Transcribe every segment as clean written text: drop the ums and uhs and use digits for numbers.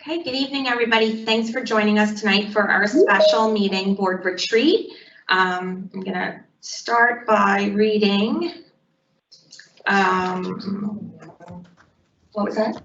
Okay, good evening, everybody. Thanks for joining us tonight for our special meeting board retreat. I'm going to start by reading. What was that?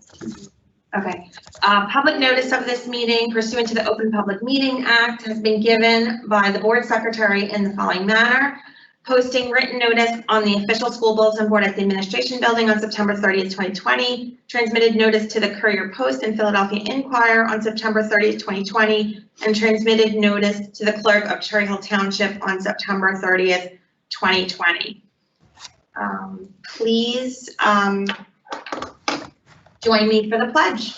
Okay. Public notice of this meeting pursuant to the Open Public Meeting Act has been given by the board secretary in the following manner. Posting written notice on the official school bulletin board at the administration building on September 30th, 2020. Transmitted notice to the Courier Post and Philadelphia Inquirer on September 30th, 2020. And transmitted notice to the clerk of Cherry Hill Township on September 30th, 2020. Please join me for the pledge.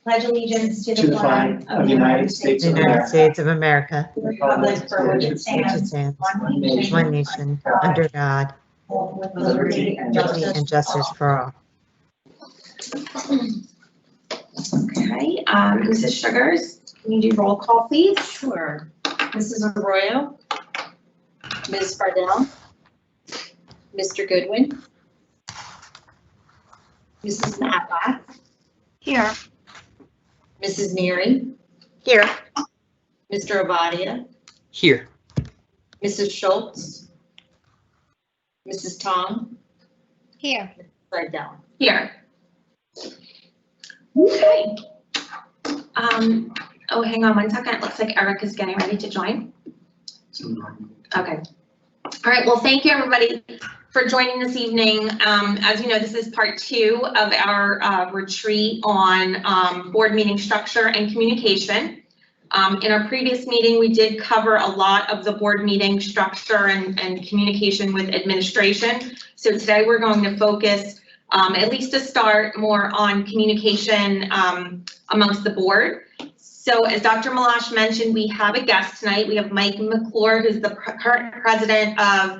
Pledge allegiance to the flag of the United States of America, the republic for which it stands, one nation, under God, with liberty and justice for all. Okay, Mrs. Sugars, can you do roll call, please? Sure. Mrs. Arroyo, Ms. Fardell, Mr. Goodwin, Mrs. Matlack. Here. Mrs. Neary. Here. Mr. Avadia. Here. Mrs. Schultz. Mrs. Tong. Here. Fardell. Here. Okay. Oh, hang on one second. It looks like Eric is getting ready to join. Okay. All right. Well, thank you, everybody, for joining this evening. As you know, this is part 2 of our retreat on board meeting structure and communication. In our previous meeting, we did cover a lot of the board meeting structure and communication with administration. So today we're going to focus, at least to start, more on communication amongst the board. So as Dr. Malash mentioned, we have a guest tonight. We have Mike Mcclure, who's the current president of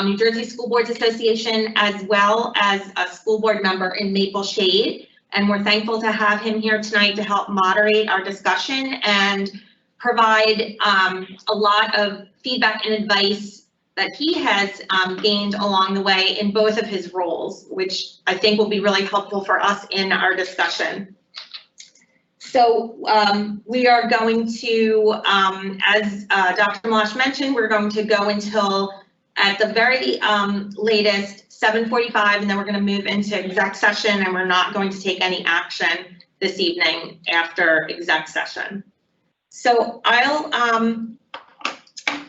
New Jersey School Boards Association, as well as a school board member in Maple Shade. And we're thankful to have him here tonight to help moderate our discussion and provide a lot of feedback and advice that he has gained along the way in both of his roles, which I think will be really helpful for us in our discussion. So we are going to, as Dr. Malash mentioned, we're going to go until at the very latest 7:45, and then we're going to move into exec session, and we're not going to take any action this evening after exec session. So I'll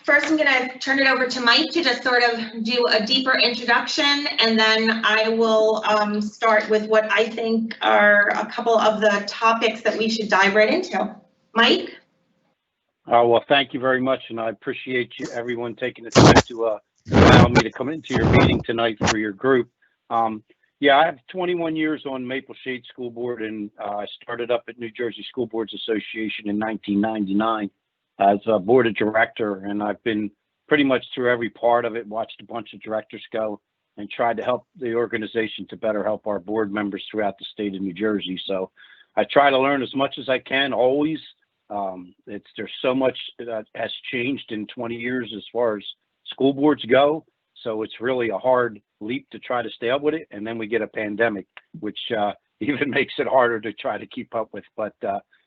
first I'm going to turn it over to Mike to just sort of do a deeper introduction, and then I will start with what I think are a couple of the topics that we should dive right into. Mike? Well, thank you very much, and I appreciate you, everyone, taking the time to allow me to come into your meeting tonight for your group. Yeah, I have 21 years on Maple Shade School Board, and I started up at New Jersey School Boards Association in 1999 as a board of director, and I've been pretty much through every part of it, watched a bunch of directors go, and tried to help the organization to better help our board members throughout the state of New Jersey. So I try to learn as much as I can, always. There's so much that has changed in 20 years as far as school boards go, so it's really a hard leap to try to stay up with it, and then we get a pandemic, which even makes it harder to try to keep up with. But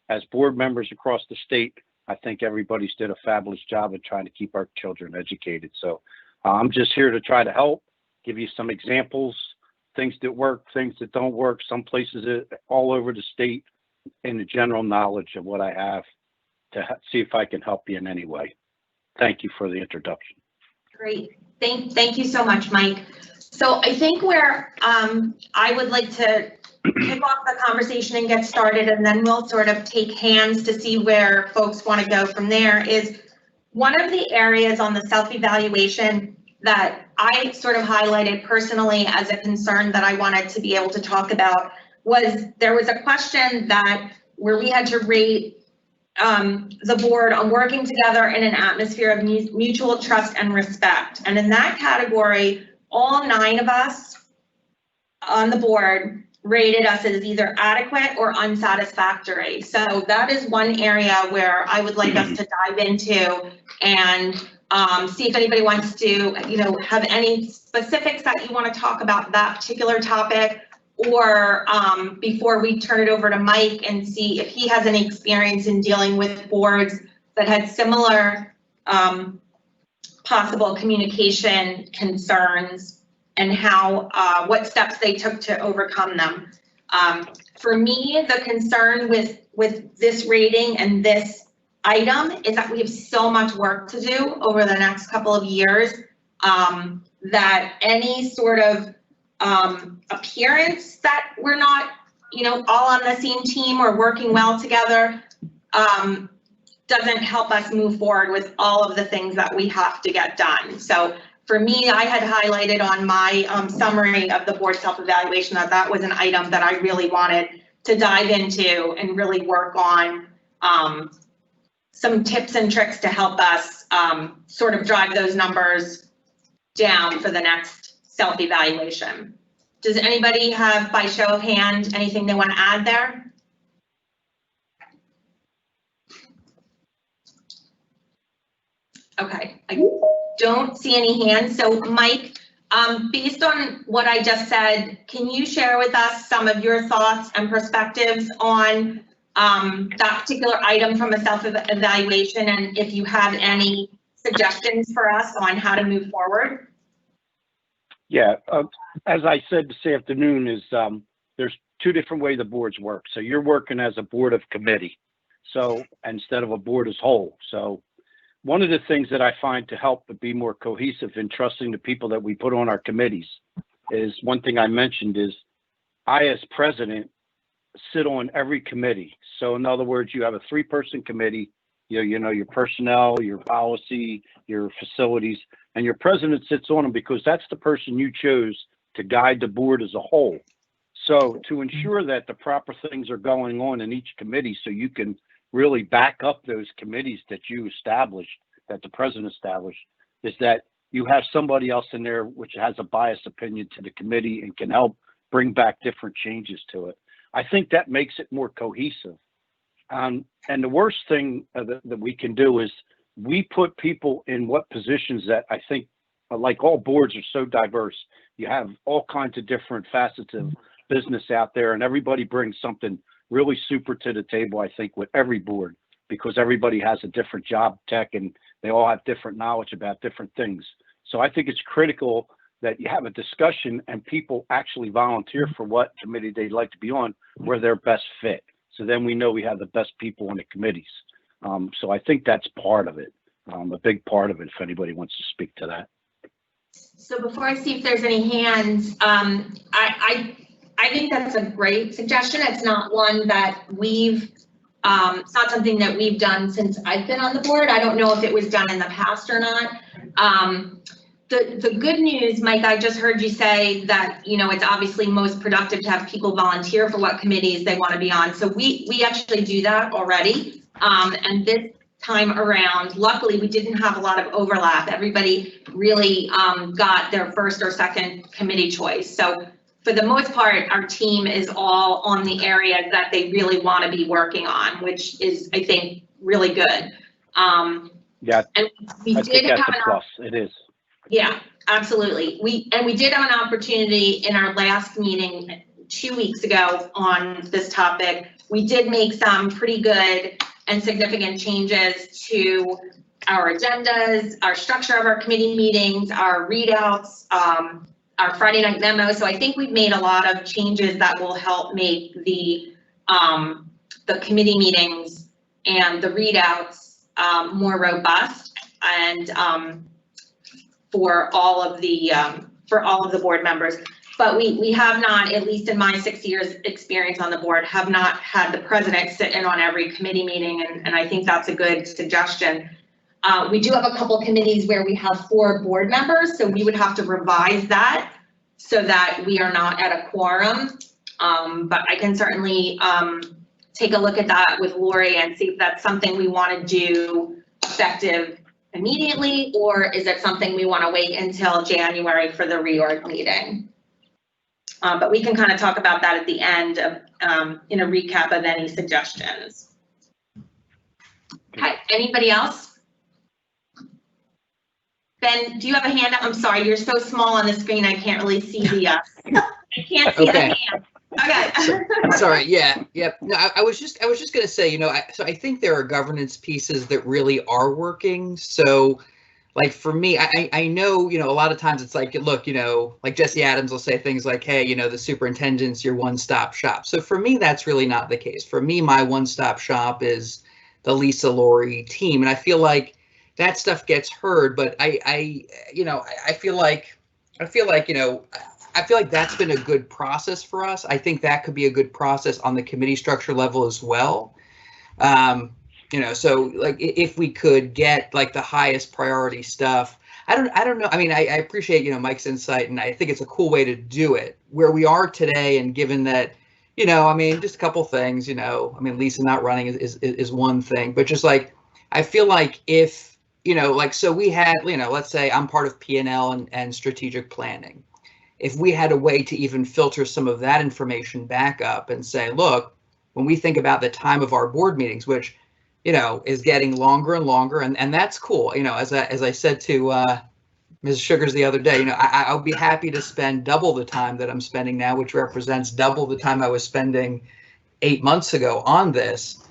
as board members across the state, I think everybody's did a fabulous job of trying to keep our children educated. So I'm just here to try to help, give you some examples, things that work, things that don't work, some places all over the state, and the general knowledge of what I have to see if I can help you in any way. Thank you for the introduction. Great. Thank you so much, Mike. So I think where I would like to kick off the conversation and get started, and then we'll sort of take hands to see where folks want to go from there, is one of the areas on the self-evaluation that I sort of highlighted personally as a concern that I wanted to be able to talk about was there was a question that where we had to rate the board on working together in an atmosphere of mutual trust and respect. And in that category, all 9 of us on the board rated us as either adequate or unsatisfactory. So that is one area where I would like us to dive into and see if anybody wants to, have any specifics that you want to talk about that particular topic, or before we turn it over to Mike and see if he has any experience in dealing with boards that had similar possible communication concerns and how, what steps they took to overcome them. For me, the concern with this rating and this item is that we have so much work to do over the next couple of years, that any sort of appearance that we're not, you know, all on the same team or working well together, doesn't help us move forward with all of the things that we have to get done. So for me, I had highlighted on my summary of the board self-evaluation that that was an item that I really wanted to dive into and really work on some tips and tricks to help us sort of drive those numbers down for the next self-evaluation. Does anybody have, by show of hand, anything they want to add there? Okay, I don't see any hands. So Mike, based on what I just said, can you share with us some of your thoughts and perspectives on that particular item from a self-evaluation, and if you have any suggestions for us on how to move forward? Yeah, as I said this afternoon, is there's two different ways the boards work. So you're working as a board of committee, so instead of a board as whole. So one of the things that I find to help to be more cohesive in trusting the people that we put on our committees is, one thing I mentioned is, I as president sit on every committee. So in other words, you have a 3-person committee, you know, your personnel, your policy, your facilities, and your president sits on them because that's the person you chose to guide the board as a whole. So to ensure that the proper things are going on in each committee, so you can really back up those committees that you established, that the president established, is that you have somebody else in there which has a biased opinion to the committee and can help bring back different changes to it. I think that makes it more cohesive. And the worst thing that we can do is we put people in what positions that I think, like all boards are so diverse, you have all kinds of different facets of business out there, and everybody brings something really super to the table, I think, with every board, because everybody has a different job tech and they all have different knowledge about different things. So I think it's critical that you have a discussion and people actually volunteer for what committee they'd like to be on, where they're best fit. So then we know we have the best people on the committees. So I think that's part of it, a big part of it, if anybody wants to speak to that. So before I see if there's any hands, I think that's a great suggestion. It's not one that we've, it's not something that we've done since I've been on the board. I don't know if it was done in the past or not. The good news, Mike, I just heard you say that, you know, it's obviously most productive to have people volunteer for what committees they want to be on. So we actually do that already. And this time around, luckily, we didn't have a lot of overlap. Everybody really got their first or second committee choice. So for the most part, our team is all on the areas that they really want to be working on, which is, I think, really good. Yeah, and we did have a plus. It is. Yeah, absolutely. We did have an opportunity in our last meeting 2 weeks ago on this topic. We did make some pretty good and significant changes to our agendas, our structure of our committee meetings, our readouts, our Friday night memo. So I think we've made a lot of changes that will help make the committee meetings and the readouts more robust and for all of the board members. But we have not, at least in my 6 years experience on the board, have not had the president sit in on every committee meeting, and I think that's a good suggestion. We do have a couple committees where we have 4 board members, so we would have to revise that so that we are not at a quorum. But I can certainly take a look at that with Lori and see if that's something we want to do effective immediately, or is it something we want to wait until January for the reorg meeting? But we can kind of talk about that at the end of, in a recap of any suggestions. Okay, anybody else? Ben, do you have a hand up? I'm sorry, you're so small on the screen, I can't really see the. I can't see Okay. the hand. Okay. Sorry. Yeah. No, I was just going to say, you know, I think there are governance pieces that really are working. So, like for me, I know, you know, a lot of times it's like, look, you know, like Jesse Adams will say things like, hey, you know, the superintendent's your one-stop shop. So for me, that's really not the case. For me, my one-stop shop is the Lisa Laurie team. And I feel like that stuff gets heard, but I feel like, you know, I feel like that's been a good process for us. I think that could be a good process on the committee structure level as well. You know, so like if we could get like the highest priority stuff, I don't know. I mean, I appreciate, you know, Mike's insight, and I think it's a cool way to do it where we are today. And given that, you know, I mean, just a couple things, you know, I mean, Lisa not running is one thing, but just like, I feel like if, you know, like, so we had, you know, let's say I'm part of P&L and strategic planning. If we had a way to even filter some of that information back up and say, look, when we think about the time of our board meetings, which, you know, is getting longer and longer, and that's cool. You know, as I said to Ms. Sugars the other day, you know, I would be happy to spend double the time that I'm spending now, which represents double the time I was spending 8 months ago on this,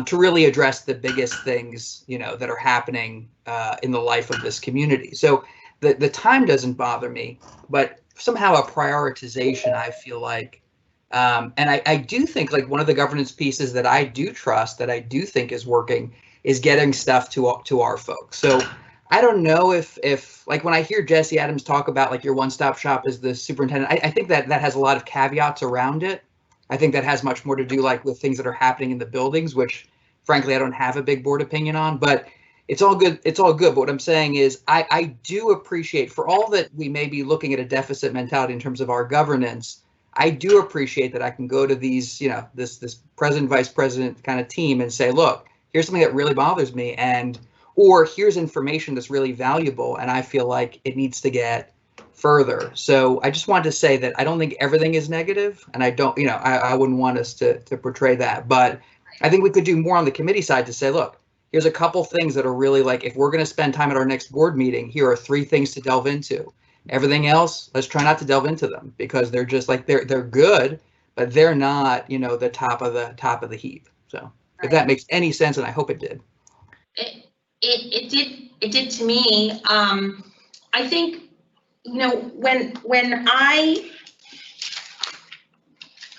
to really address the biggest things, you know, that are happening in the life of this community. So the time doesn't bother me, but somehow a prioritization, I feel like. And I do think like one of the governance pieces that I do trust, that I do think is working, is getting stuff to our folks. So I don't know if like when I hear Jesse Adams talk about like your one-stop shop as the superintendent, I think that has a lot of caveats around it. I think that has much more to do like with things that are happening in the buildings, which frankly I don't have a big board opinion on, but it's all good. It's all good. But what I'm saying is I do appreciate, for all that we may be looking at a deficit mentality in terms of our governance, I do appreciate that I can go to these, you know, this president, vice president kind of team and say, look, here's something that really bothers me, or here's information that's really valuable, and I feel like it needs to get further. So I just wanted to say that I don't think everything is negative, and I don't, you know, I wouldn't want us to portray that, but I think we could do more on the committee side to say, look, here's a couple things that are really like, if we're going to spend time at our next board meeting, here are 3 things to delve into. Everything else, let's try not to delve into them, because they're just like, they're good, but they're not, you know, the top of the heap. So right. If that makes any sense, and I hope it did. It did to me. I think, you know, when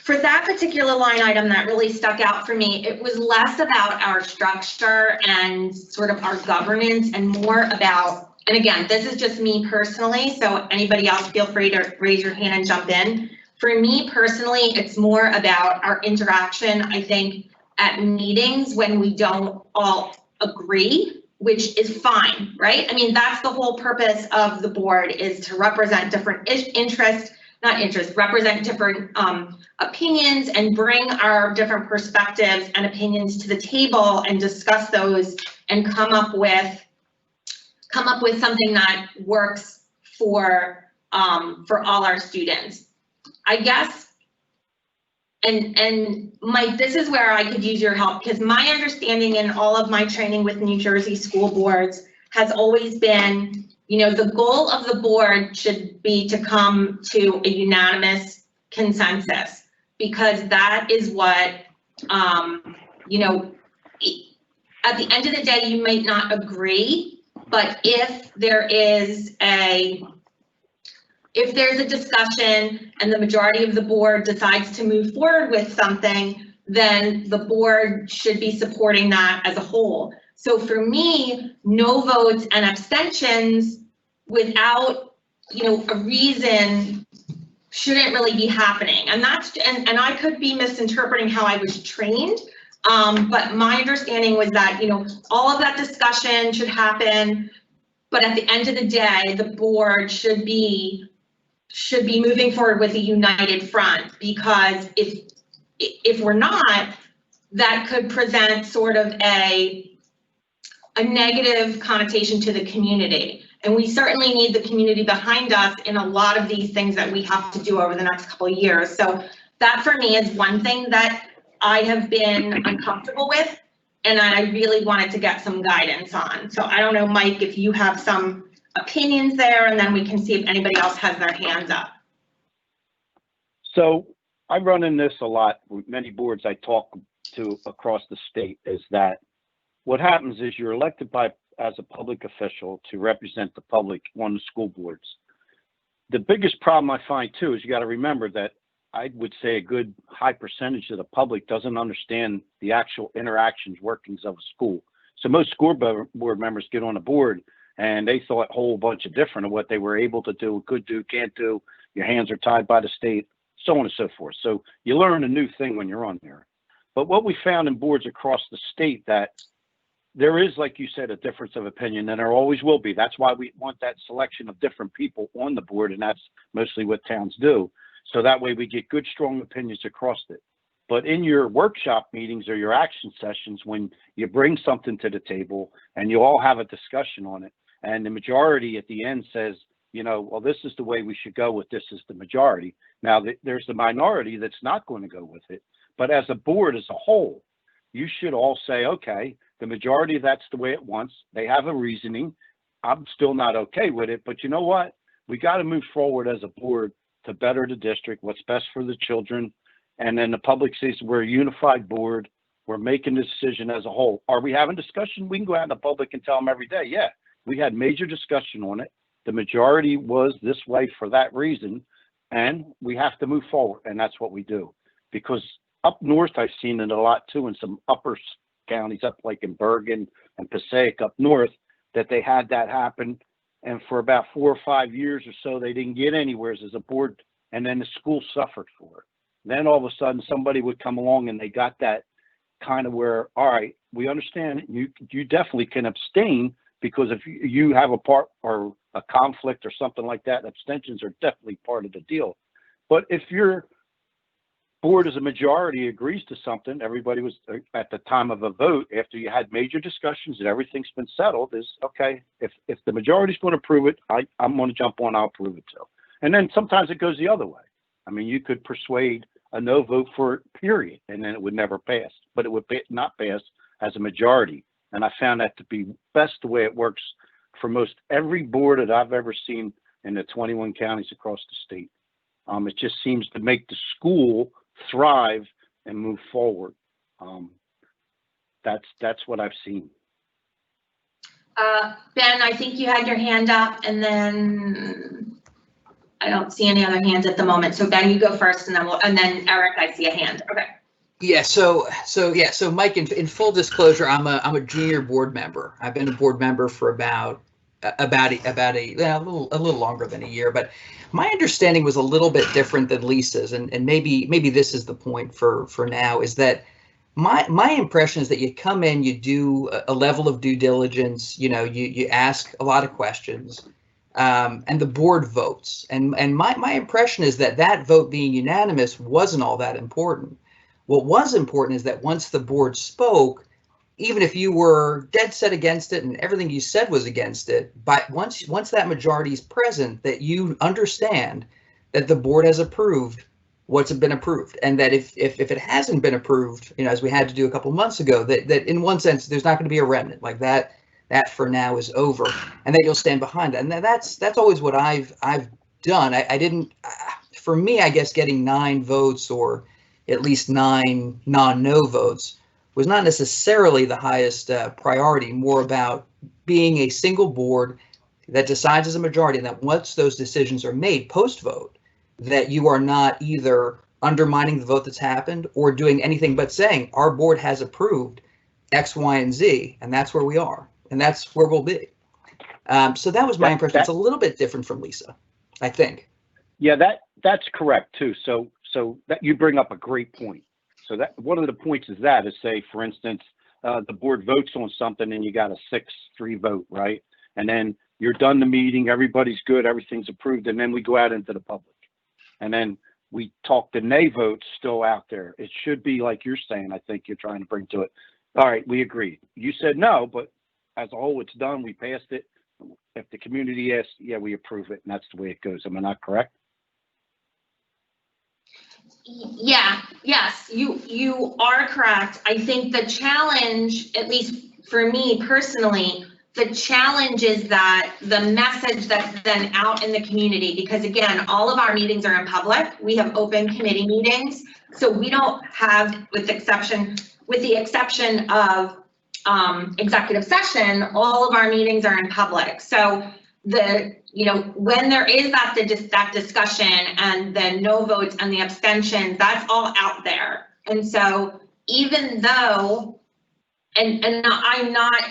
for that particular line item that really stuck out for me, it was less about our structure and sort of our governance and more about, and again, this is just me personally, so anybody else feel free to raise your hand and jump in. For me personally, it's more about our interaction, I think, at meetings when we don't all agree, which is fine, right? I mean, that's the whole purpose of the board, is to represent different represent different opinions and bring our different perspectives and opinions to the table and discuss those and come up with something that works for all our students. I guess, and Mike, this is where I could use your help, because my understanding in all of my training with New Jersey school boards has always been, you know, the goal of the board should be to come to a unanimous consensus, because that is what, you know, at the end of the day, you might not agree, but if there's a discussion and the majority of the board decides to move forward with something, then the board should be supporting that as a whole. So for me, no votes and abstentions without, you know, a reason shouldn't really be happening. And that's, and I could be misinterpreting how I was trained, but my understanding was that, you know, all of that discussion should happen, but at the end of the day, the board should be moving forward with a united front, because if we're not, that could present sort of a negative connotation to the community. And we certainly need the community behind us in a lot of these things that we have to do over the next couple of years. So that for me is one thing that I have been uncomfortable with, and I really wanted to get some guidance on. So I don't know, Mike, if you have some opinions there, and then we can see if anybody else has their hands up. So I run in this a lot with many boards I talk to across the state, is that what happens is you're elected as a public official to represent the public on the school boards. The biggest problem I find too is you got to remember that I would say a good high percentage of the public doesn't understand the actual interactions, workings of a school. So most school board members get on a board and they thought a whole bunch of different of what they were able to do, could do, can't do. Your hands are tied by the state, so on and so forth. So you learn a new thing when you're on there. But what we found in boards across the state, that there is, like you said, a difference of opinion, and there always will be. That's why we want that selection of different people on the board, and that's mostly what towns do. So that way we get good, strong opinions across it. But in your workshop meetings or your action sessions, when you bring something to the table and you all have a discussion on it, and the majority at the end says, you know, well, this is the way we should go with this is the majority. Now, there's the minority that's not going to go with it. But as a board as a whole, you should all say, okay, the majority, that's the way it wants. They have a reasoning. I'm still not okay with it. But you know what? We got to move forward as a board to better the district, what's best for the children. And then the public says we're a unified board. We're making the decision as a whole. Are we having discussion? We can go out in the public and tell them every day, yeah, we had major discussion on it. The majority was this way for that reason. And we have to move forward. And that's what we do. Because up north, I've seen it a lot too in some upper counties, up like in Bergen and Passaic up north, that they had that happen. And for about 4 or 5 years or so, they didn't get anywhere as a board. And then the school suffered for it. Then all of a sudden somebody would come along and they got that kind of where, all right, we understand you definitely can abstain, because if you have a part or a conflict or something like that, abstentions are definitely part of the deal. But if your board as a majority agrees to something, everybody was at the time of a vote, after you had major discussions and everything's been settled, is okay, if the majority's going to approve it, I'm going to jump on, I'll approve it too. And then sometimes it goes the other way. I mean, you could persuade a no vote for it, period, and then it would never pass, but it would not pass as a majority. And I found that to be best the way it works for most every board that I've ever seen in the 21 counties across the state. It just seems to make the school thrive and move forward. That's what I've seen. Ben, I think you had your hand up, and then I don't see any other hands at the moment. So Ben, you go first, and then Eric, I see a hand. Okay. Yeah. So Mike, in full disclosure, I'm a junior board member. I've been a board member for about a little longer than a year, but my understanding was a little bit different than Lisa's, and maybe this is the point for now, is that my impression is that you come in, you do a level of due diligence, you ask a lot of questions, and the board votes. And my impression is that vote being unanimous wasn't all that important. What was important is that once the board spoke, even if you were dead set against it and everything you said was against it, but once that majority is present, that you understand that the board has approved what's been approved, and that if it hasn't been approved, as we had to do a couple months ago, that in one sense there's not going to be a remnant like that. That for now is over, and that you'll stand behind that. And that's always what I've done. I didn't. For me, I guess getting 9 votes or at least 9 non-no votes was not necessarily the highest priority. More about being a single board that decides as a majority, and that once those decisions are made post-vote, that you are not either undermining the vote that's happened or doing anything but saying our board has approved X, Y, and Z, and that's where we are, and that's where we'll be. So that was my impression. It's a little bit different from Lisa, I think. Yeah, that's correct too. So that you bring up a great point. So that one of the points is say, for instance, the board votes on something and you got a 6-3 vote, right? And then you're done the meeting, everybody's good, everything's approved, and then we go out into the public. And then we talk the nay votes still out there. It should be like you're saying, I think you're trying to bring to it. All right, we agreed. You said no, but as a whole, it's done. We passed it. If the community asks, yeah, we approve it, and that's the way it goes. Am I not correct? Yeah, yes, you are correct. I think the challenge, at least for me personally, The challenge is that the message that's then out in the community, because again, all of our meetings are in public. We have open committee meetings. So we don't have, with the exception of executive session, all of our meetings are in public. So when there is that discussion and the no votes and the abstentions, that's all out there. And so even though, and I'm not,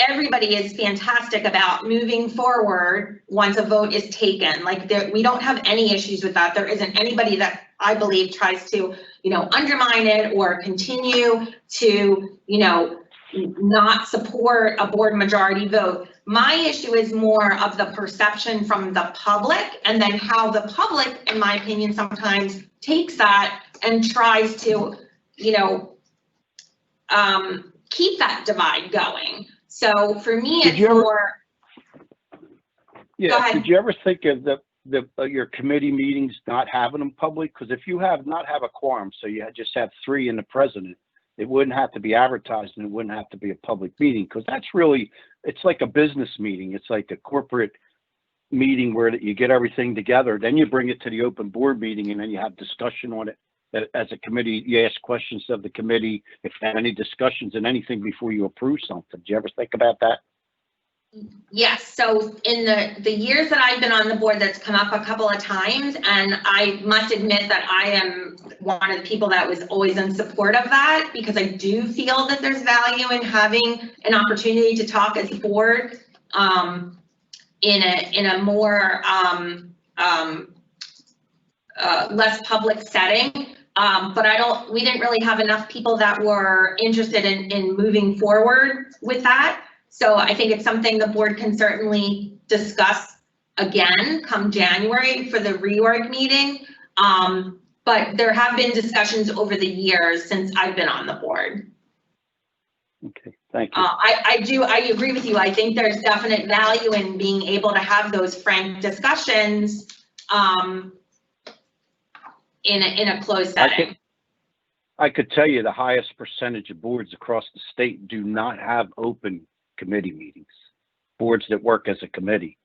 everybody is fantastic about moving forward once a vote is taken. Like we don't have any issues with that. There isn't anybody that I believe tries to, undermine it or continue to, not support a board majority vote. My issue is more of the perception from the public, and then how the public, in my opinion, sometimes takes that and tries to, keep that divide going. So for me, it's more. Yeah. Did you ever think of your committee meetings not having them public? Because if you not have a quorum, so you just have 3 and the president, it wouldn't have to be advertised and it wouldn't have to be a public meeting, because that's really, it's like a business meeting. It's like a corporate meeting where you get everything together. Then you bring it to the open board meeting and then you have discussion on it. As a committee, you ask questions of the committee, if you have any discussions and anything before you approve something. Did you ever think about that? Yes, so in the years that I've been on the board, that's come up a couple of times, and I must admit that I am one of the people that was always in support of that, because I do feel that there's value in having an opportunity to talk as a board in a more less public setting. But we didn't really have enough people that were interested in moving forward with that. So I think it's something the board can certainly discuss again come January for the reorg meeting. But there have been discussions over the years since I've been on the board. Okay, thank you. I agree with you. I think there's definite value in being able to have those frank discussions in a closed setting. I could tell you the highest percentage of boards across the state do not have open committee meetings, boards that work as a committee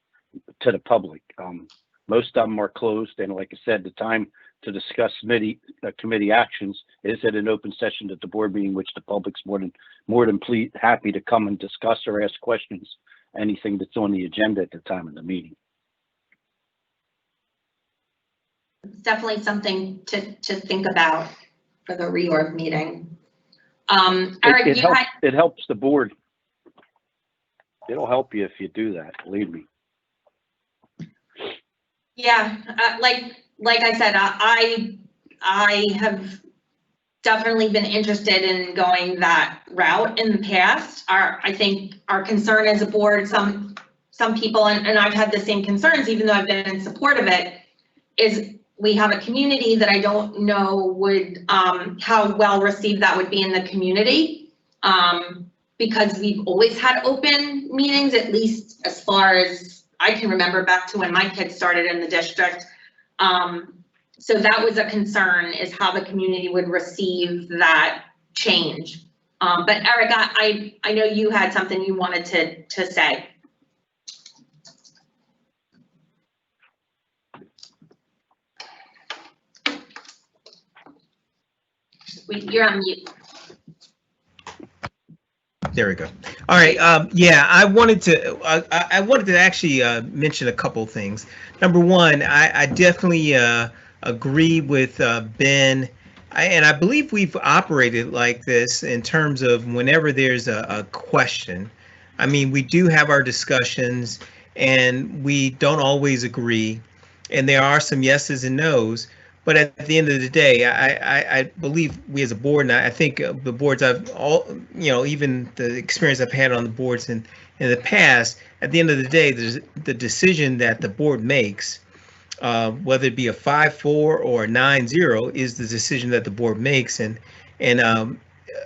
to the public. Most of them are closed, and like I said, the time to discuss committee actions is at an open session at the board meeting, which the public's more than happy to come and discuss or ask questions, anything that's on the agenda at the time of the meeting. It's definitely something to think about for the reorg meeting. Eric, it helps the board. It'll help you if you do that, believe me. Yeah, like I said, I have definitely been interested in going that route in the past. I think our concern as a board, some people, and I've had the same concerns, even though I've been in support of it, is we have a community that I don't know how well received that would be in the community. Because we've always had open meetings, at least as far as I can remember back to when my kids started in the district. So that was a concern, is how the community would receive that change. But Eric, I know you had something you wanted to say. You're on mute. There we go. All right. Yeah, I wanted to actually mention a couple things. Number one, I definitely agree with Ben, and I believe we've operated like this in terms of whenever there's a question. I mean, we do have our discussions, and we don't always agree, and there are some yeses and nos. But at the end of the day, I believe we as a board, and I think the boards even the experience I've had on the boards in the past, at the end of the day, there's the decision that the board makes, whether it be a 5-4 or a 9-0, is the decision that the board makes. And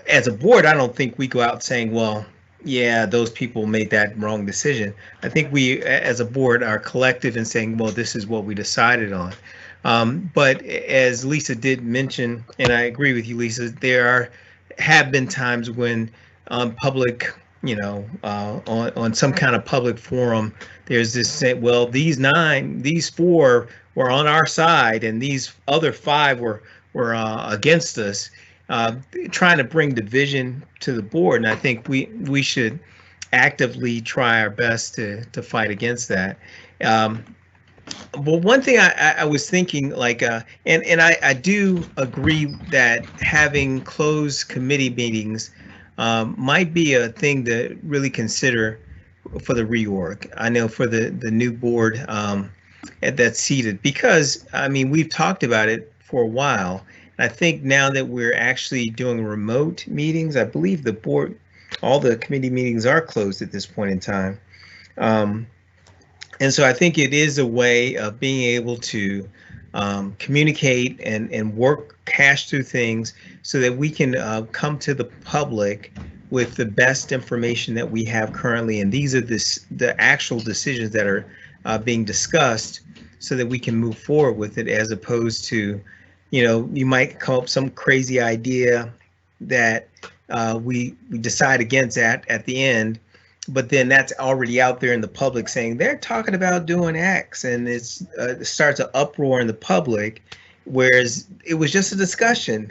as a board, I don't think we go out saying, well, yeah, those people made that wrong decision. I think we, as a board, are collective in saying, well, this is what we decided on. But as Lisa did mention, and I agree with you, Lisa, there have been times when public on some kind of public forum, there's this say, well, these four were on our side, and these other five were against us, trying to bring division to the board. And I think we should actively try our best to fight against that. Well, one thing I was thinking, like, and I do agree that having closed committee meetings might be a thing to really consider for the reorg. I know for the new board that's seated, because I mean, we've talked about it for a while. And I think now that we're actually doing remote meetings, I believe the board, all the committee meetings are closed at this point in time. And so I think it is a way of being able to communicate and work, hash through things so that we can come to the public with the best information that we have currently. And these are the actual decisions that are being discussed so that we can move forward with it, as opposed to, you might come up with some crazy idea that we decide against at the end. But then that's already out there in the public saying they're talking about doing X, and it starts an uproar in the public, whereas it was just a discussion.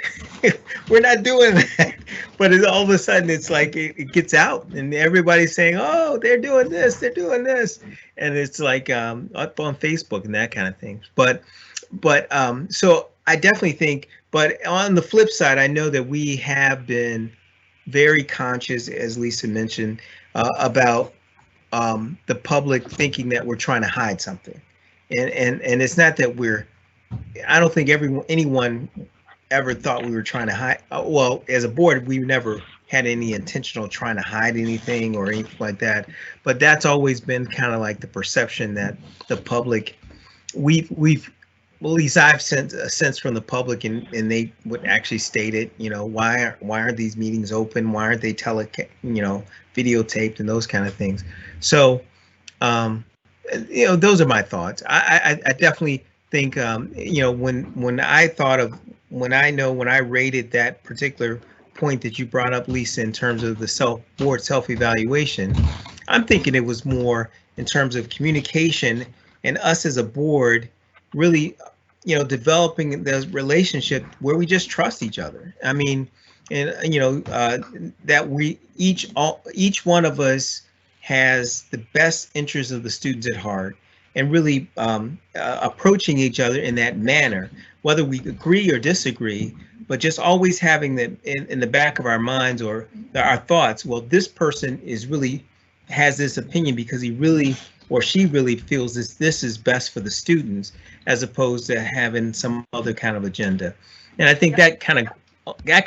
We're not doing that. But all of a sudden it's like it gets out and everybody's saying, oh, they're doing this. And it's like up on Facebook and that kind of thing. But so I definitely think, but on the flip side, I know that we have been very conscious, as Lisa mentioned, about the public thinking that we're trying to hide something, and it's not that I don't think anyone ever thought we were trying to hide. Well, as a board, we never had any intentional trying to hide anything or anything like that. But that's always been kind of like the perception that the public, well, at least I've sensed a sense from the public, and they would actually state it. Why aren't these meetings open? Why aren't they videotaped and those kind of things? So, those are my thoughts. I definitely think, when I rated that particular point that you brought up, Lisa, in terms of the board self-evaluation, I'm thinking it was more in terms of communication and us as a board really, developing this relationship where we just trust each other. I mean, and that we each one of us has the best interests of the students at heart, and really approaching each other in that manner, whether we agree or disagree, but just always having that in the back of our minds or our thoughts. Well, this person has this opinion because he really or she really feels this is best for the students, as opposed to having some other kind of agenda. And I think that can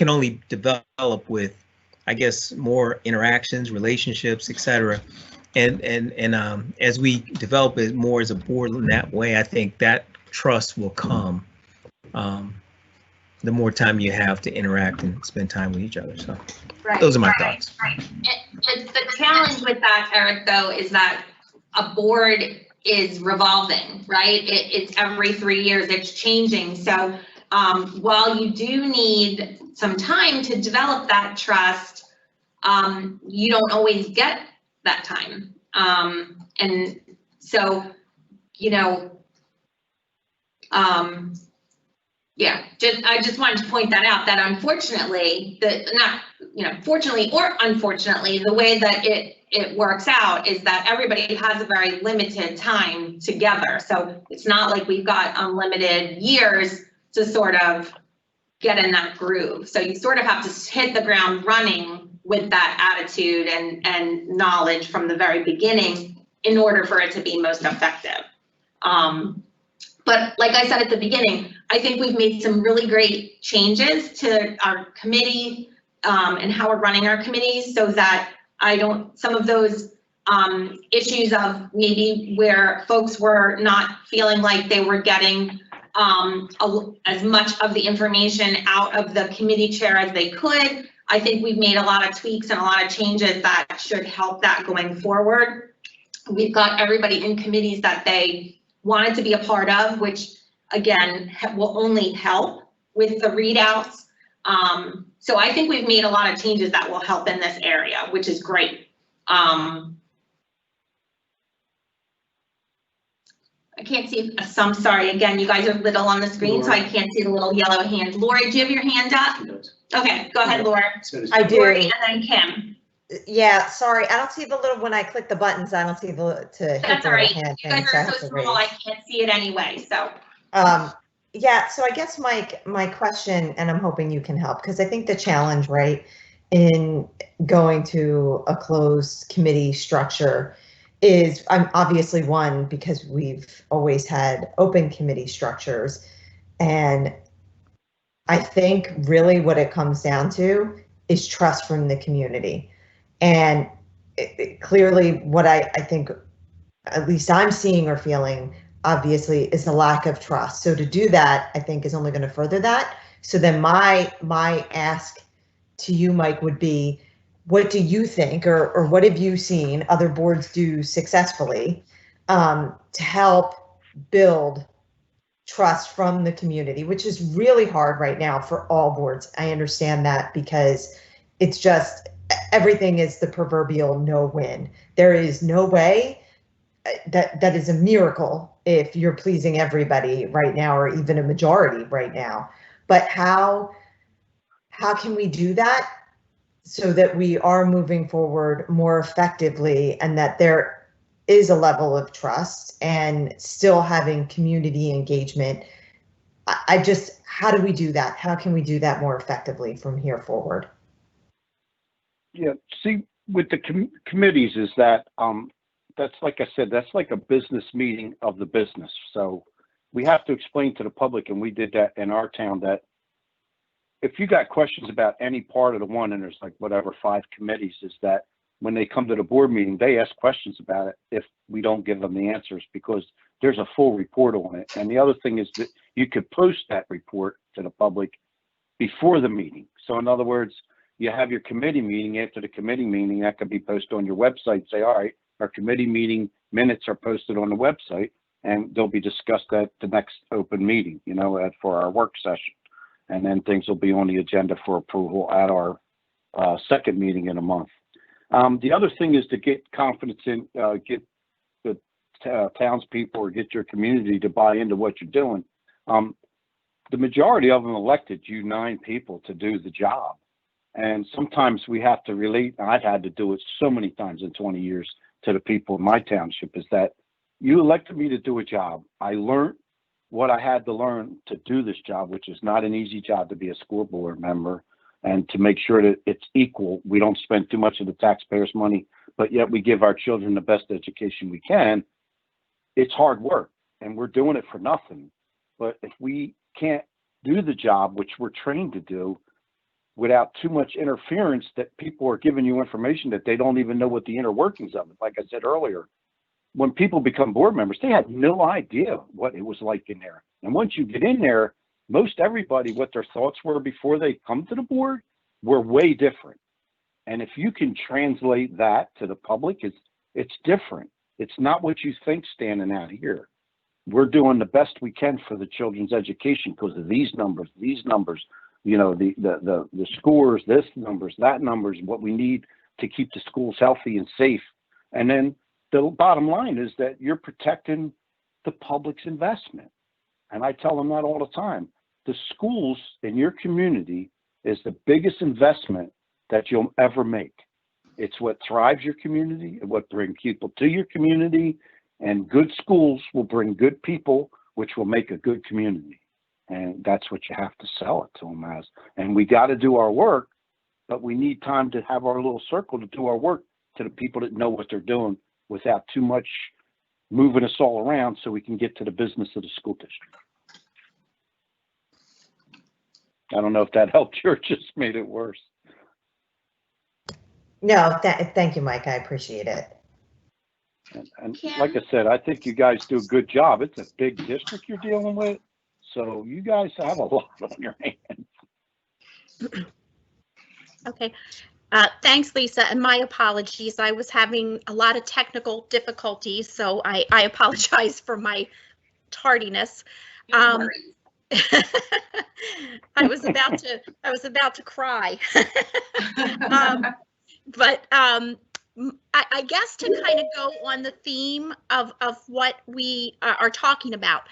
only develop with, I guess, more interactions, relationships, etc. And as we develop it more as a board in that way, I think that trust will come the more time you have to interact and spend time with each other. So those are my thoughts. Right. The challenge with that, Eric, though, is that a board is revolving, right? It's every 3 years, it's changing. So while you do need some time to develop that trust, you don't always get that time. And so, I just wanted to point that out, that unfortunately, fortunately or unfortunately, the way that it works out is that everybody has a very limited time together. So it's not like we've got unlimited years to sort of get in that groove. So you sort of have to hit the ground running with that attitude and knowledge from the very beginning in order for it to be most effective. But like I said at the beginning, I think we've made some really great changes to our committee and how we're running our committees, so that some of those issues of maybe where folks were not feeling like they were getting as much of the information out of the committee chair as they could. I think we've made a lot of tweaks and a lot of changes that should help that going forward. We've got everybody in committees that they wanted to be a part of, which again will only help with the readouts. So I think we've made a lot of changes that will help in this area, which is great. I can't see, I'm sorry, again, you guys are little on the screen, so I can't see the little yellow hand. Lori, do you have your hand up? Okay, go ahead, Laura. I do. Lori and then Kim. Yeah, sorry, I don't see the little, when I click the buttons, I don't see the, to hit That's the all right. little hand You thing. guys so I are have so to small, I raise. can't see it anyway, so. Yeah, so I guess my question, and I'm hoping you can help, because I think the challenge, right, in going to a closed committee structure is, I'm obviously one, because we've always had open committee structures. And I think really what it comes down to is trust from the community. And clearly what I think, at least I'm seeing or feeling, obviously, is a lack of trust. So to do that, I think is only going to further that. So then my ask to you, Mike, would be, what do you think, or what have you seen other boards do successfully to help build trust from the community, which is really hard right now for all boards. I understand that, because it's just, everything is the proverbial no win. There is no way. That is a miracle if you're pleasing everybody right now, or even a majority right now. But how can we do that so that we are moving forward more effectively, and that there is a level of trust and still having community engagement? I just, how do we do that? How can we do that more effectively from here forward? Yeah, see, with the committees is that, that's, like I said, that's like a business meeting of the business. So we have to explain to the public, and we did that in our town, that if you got questions about any part of the one, and there's like whatever 5 committees, is that when they come to the board meeting, they ask questions about it if we don't give them the answers, because there's a full report on it. And the other thing is that you could post that report to the public before the meeting. So in other words, you have your committee meeting. After the committee meeting, that could be posted on your website. Say, all right, our committee meeting minutes are posted on the website, and they'll be discussed at the next open meeting, you know, for our work session. And then things will be on the agenda for approval at our second meeting in a month. The other thing is to get confidence in, get the townspeople, or get your community to buy into what you're doing. The majority of them elected you 9 people to do the job. And sometimes we have to relate, and I've had to do it so many times in 20 years, to the people in my township, is that you elected me to do a job. I learned what I had to learn to do this job, which is not an easy job, to be a school board member, and to make sure that it's equal. We don't spend too much of the taxpayers' money, but yet we give our children the best education we can. It's hard work, and we're doing it for nothing. But if we can't do the job, which we're trained to do, without too much interference, that people are giving you information that they don't even know what the inner workings of it. Like I said earlier, when people become board members, they had no idea what it was like in there. And once you get in there, most everybody, what their thoughts were before they come to the board were way different. And if you can translate that to the public, it's different. It's not what you think standing out here. We're doing the best we can for the children's education because of these numbers, you know, the scores, this numbers, that numbers, what we need to keep the schools healthy and safe. And then the bottom line is that you're protecting the public's investment. And I tell them that all the time. The schools in your community is the biggest investment that you'll ever make. It's what thrives your community and what brings people to your community. And good schools will bring good people, which will make a good community. And that's what you have to sell it to them as. And we got to do our work, but we need time to have our little circle to do our work to the people that know what they're doing without too much moving us all around, so we can get to the business of the school district. I don't know if that helped you or just made it worse. No, thank you, Mike. I appreciate it. And like I said, I think you guys do a good job. It's a big district you're dealing with, so you guys have a lot on your hands. Okay. Thanks, Lisa, and my apologies. I was having a lot of technical difficulties, so I apologize for my tardiness. I was about to cry. But I guess to kind of go on the theme of what we are talking about.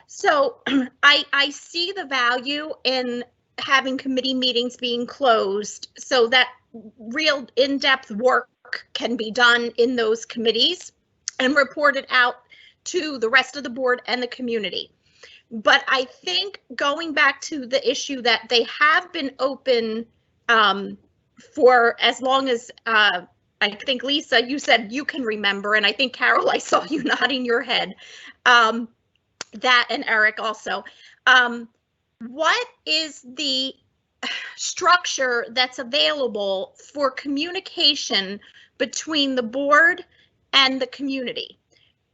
So I see the value in having committee meetings being closed so that real in-depth work can be done in those committees and reported out to the rest of the board and the community. But I think going back to the issue that they have been open for as long as I think, Lisa, you said you can remember, and I think, Carol, I saw you nodding your head, that, and Eric also. What is the structure that's available for communication between the board and the community?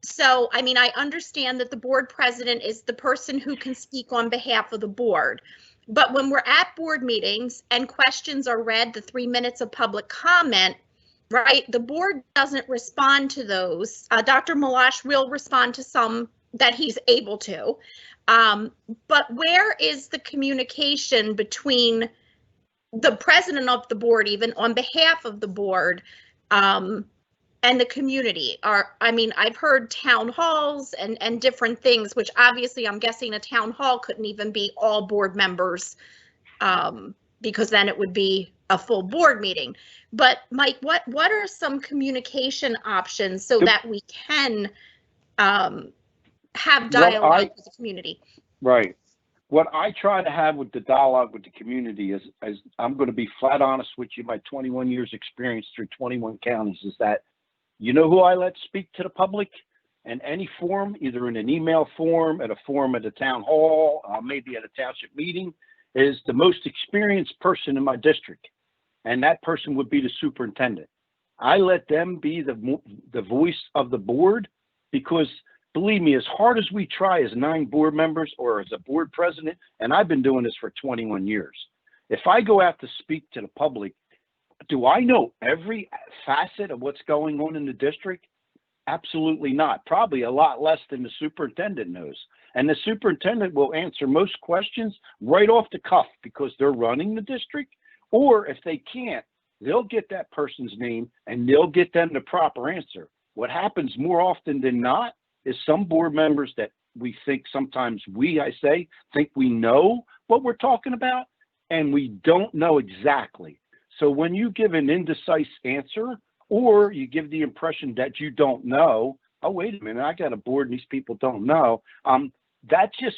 So, I mean, I understand that the board president is the person who can speak on behalf of the board. But when we're at board meetings and questions are read, the 3 minutes of public comment, right, the board doesn't respond to those. Dr. Malash will respond to some that he's able to. But where is the communication between the president of the board, even on behalf of the board, and the community? I mean, I've heard town halls and different things, which obviously I'm guessing a town hall couldn't even be all board members, because then it would be a full board meeting. But Mike, what are some communication options so that we can have dialogue with the community? Right. What I try to have with the dialogue with the community is I'm going to be flat honest with you, my 21 years experience through 21 counties, is that you know who I let speak to the public in any form, either in an email form, at a forum at a town hall, maybe at a township meeting, is the most experienced person in my district. And that person would be the superintendent. I let them be the voice of the board, because believe me, as hard as we try as 9 board members or as a board president, and I've been doing this for 21 years, if I go out to speak to the public, do I know every facet of what's going on in the district? Absolutely not. Probably a lot less than the superintendent knows. And the superintendent will answer most questions right off the cuff because they're running the district. Or if they can't, they'll get that person's name and they'll get them the proper answer. What happens more often than not is some board members that we think sometimes think we know what we're talking about, and we don't know exactly. So when you give an indecisive answer, or you give the impression that you don't know, oh, wait a minute, I got a board and these people don't know, that just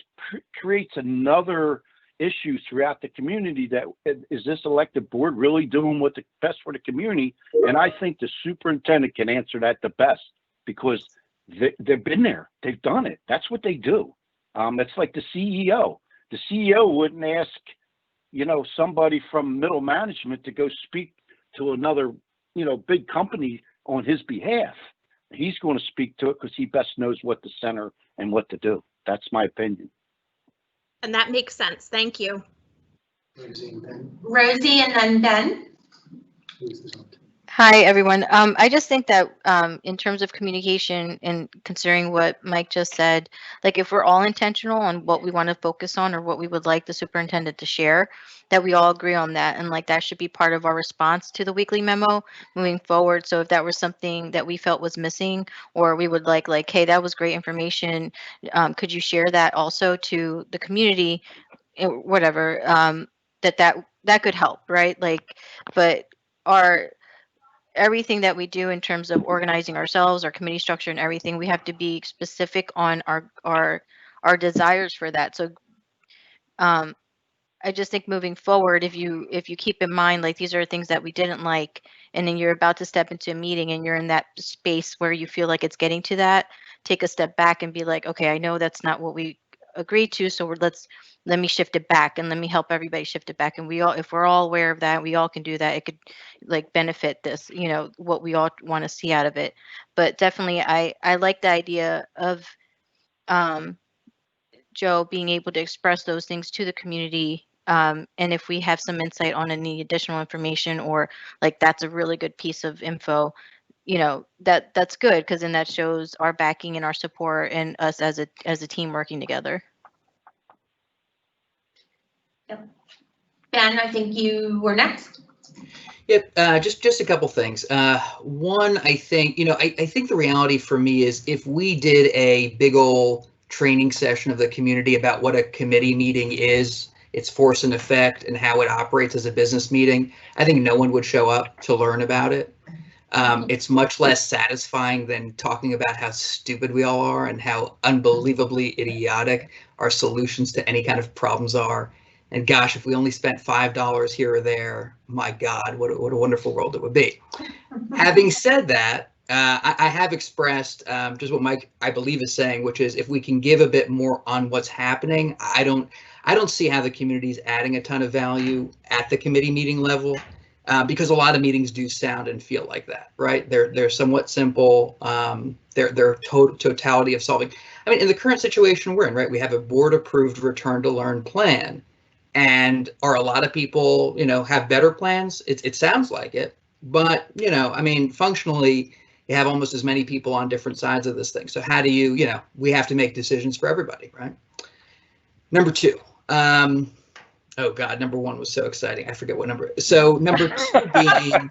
creates another issue throughout the community. That is this elected board really doing what's best for the community? And I think the superintendent can answer that the best, because they've been there, they've done it. That's what they do. It's like the CEO. The CEO wouldn't ask, somebody from middle management to go speak to another, big company on his behalf. He's going to speak to it because he best knows what to center and what to do. That's my opinion. And that makes sense. Thank you. Rosie and then Ben. Hi, everyone. I just think that in terms of communication and considering what Mike just said, like if we're all intentional on what we want to focus on or what we would like the superintendent to share, that we all agree on that. And like that should be part of our response to the weekly memo moving forward. So if that was something that we felt was missing, or we would like, hey, that was great information, could you share that also to the community, whatever, that could help, right? Like, but everything that we do in terms of organizing ourselves, our committee structure and everything, we have to be specific on our desires for that. So I just think moving forward, if you keep in mind, like these are things that we didn't like, and then you're about to step into a meeting and you're in that space where you feel like it's getting to that, take a step back and be like, okay, I know that's not what we agreed to, so let me shift it back and let me help everybody shift it back. And if we're all aware of that, we all can do that. It could like benefit this, what we all want to see out of it. But definitely, I like the idea of Joe being able to express those things to the community. And if we have some insight on any additional information, or like that's a really good piece of info, that's good, because then that shows our backing and our support and us as a team working together. Yep. Ben, I think you were next. Yep, just a couple things. One, I think, I think the reality for me is if we did a big ol' training session of the community about what a committee meeting is, its force and effect, and how it operates as a business meeting, I think no one would show up to learn about it. It's much less satisfying than talking about how stupid we all are and how unbelievably idiotic our solutions to any kind of problems are. And gosh, if we only spent $5 here or there, my God, what a wonderful world it would be. Having said that, I have expressed just what Mike, I believe, is saying, which is if we can give a bit more on what's happening, I don't see how the community is adding a ton of value at the committee meeting level. Because a lot of meetings do sound and feel like that, right? They're somewhat simple. They're totality of solving. I mean, in the current situation we're in, right? We have a board-approved return to learn plan, and are a lot of people, have better plans? It sounds like it, but I mean, functionally, you have almost as many people on different sides of this thing. So how do you, we have to make decisions for everybody, right? Number two. Oh God, number one was so exciting. I forget what number. So number two being,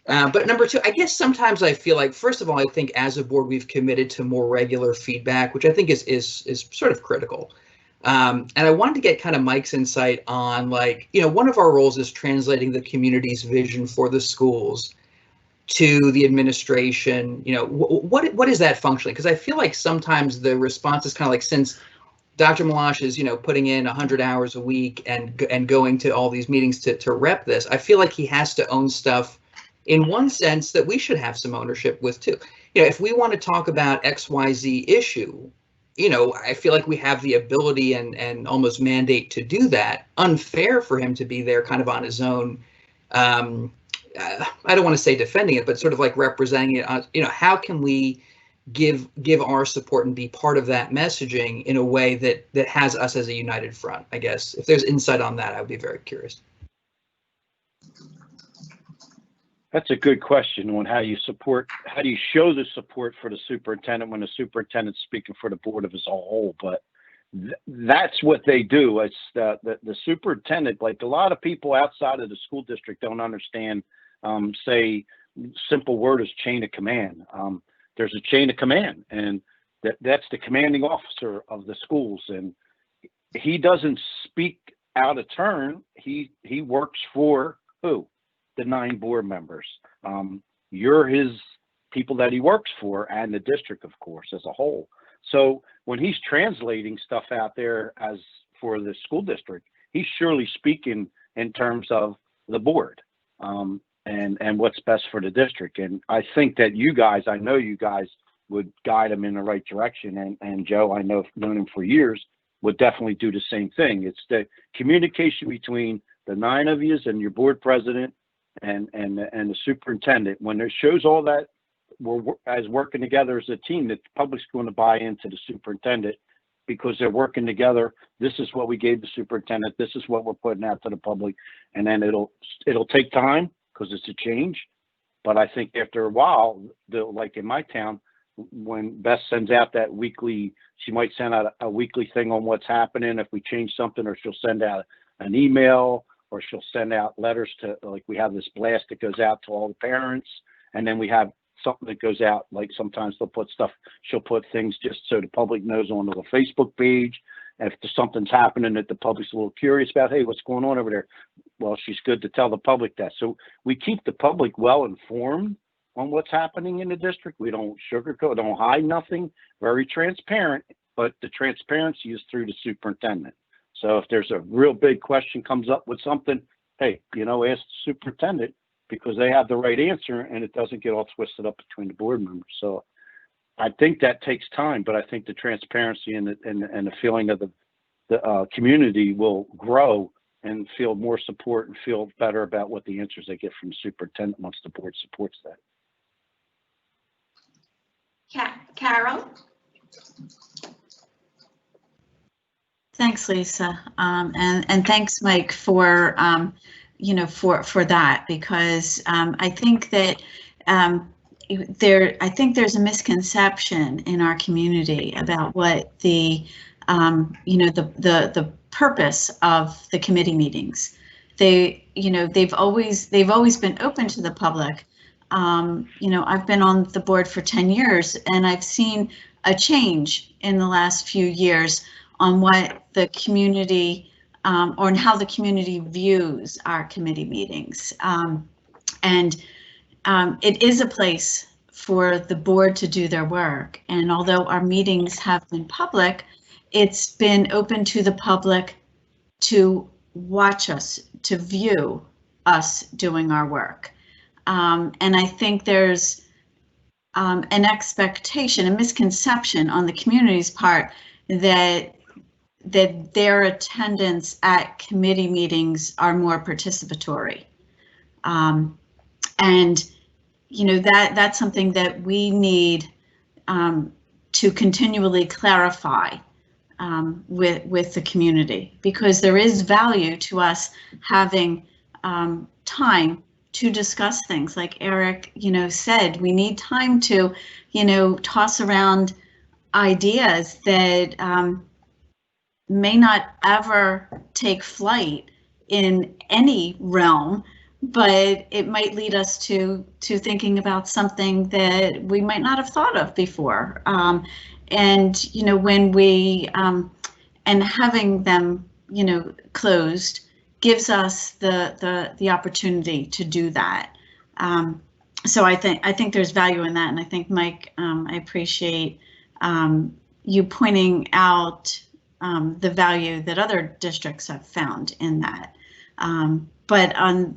but number two, I guess sometimes I feel like, first of all, I think as a board, we've committed to more regular feedback, which I think is sort of critical. And I wanted to get kind of Mike's insight on, like, one of our roles is translating the community's vision for the schools to the administration. What is that functionally? Because I feel like sometimes the response is kind of like, since Dr. Malash is, putting in 100 hours a week and going to all these meetings to rep this, I feel like he has to own stuff in one sense that we should have some ownership with too. If we want to talk about XYZ issue, I feel like we have the ability and almost mandate to do that. Unfair for him to be there kind of on his own. I don't want to say defending it, but sort of like representing it. How can we give our support and be part of that messaging in a way that has us as a united front? I guess if there's insight on that, I would be very curious. That's a good question on how do you show the support for the superintendent when the superintendent's speaking for the board as a whole. But that's what they do. It's the superintendent, like a lot of people outside of the school district don't understand, say, simple word is chain of command. There's a chain of command, and that's the commanding officer of the schools, and he doesn't speak out of turn. He works for who? The 9 board members. You're his people that he works for, and the district, of course, as a whole. So when he's translating stuff out there as for the school district, he's surely speaking in terms of the board. And what's best for the district. And I think that I know you guys would guide him in the right direction. And Joe, I know, I've known him for years, would definitely do the same thing. It's the communication between the 9 of you and your board president and the superintendent. When it shows all that we're working together as a team, that the public's going to buy into the superintendent because they're working together. This is what we gave the superintendent. This is what we're putting out to the public. And then it'll take time, because it's a change, but I think after a while, like in my town, when Beth sends out that weekly, she might send out a weekly thing on what's happening if we change something, or she'll send out an email, or she'll send out letters to, like, we have this blast that goes out to all the parents, and then we have something that goes out, like sometimes she'll put things just so the public knows on the Facebook page. And if something's happening that the public's a little curious about, hey, what's going on over there? Well, she's good to tell the public that. So we keep the public well informed on what's happening in the district. We don't sugarcoat, don't hide nothing, very transparent, but the transparency is through the superintendent. So if there's a real big question comes up with something, hey, ask the superintendent, because they have the right answer and it doesn't get all twisted up between the board members. So I think that takes time, but I think the transparency and the feeling of the community will grow and feel more support and feel better about what the answers they get from the superintendent once the board supports that. Carol? Thanks, Lisa, and thanks, Mike, for for that, because I think that there's a misconception in our community about what the purpose of the committee meetings. they've always been open to the public. I've been on the board for 10 years and I've seen a change in the last few years on what the community or on how the community views our committee meetings. It is a place for the board to do their work. And although our meetings have been public, it's been open to the public to watch us, to view us doing our work. And I think there's an expectation, a misconception on the community's part that their attendance at committee meetings are more participatory. And that's something that we need to continually clarify with the community, because there is value to us having time to discuss things like Eric, said. We need time to, toss around ideas that may not ever take flight in any realm, but it might lead us to thinking about something that we might not have thought of before. And when we and having them closed gives us the opportunity to do that. So I think there's value in that, and I think, Mike, I appreciate you pointing out the value that other districts have found in that. But on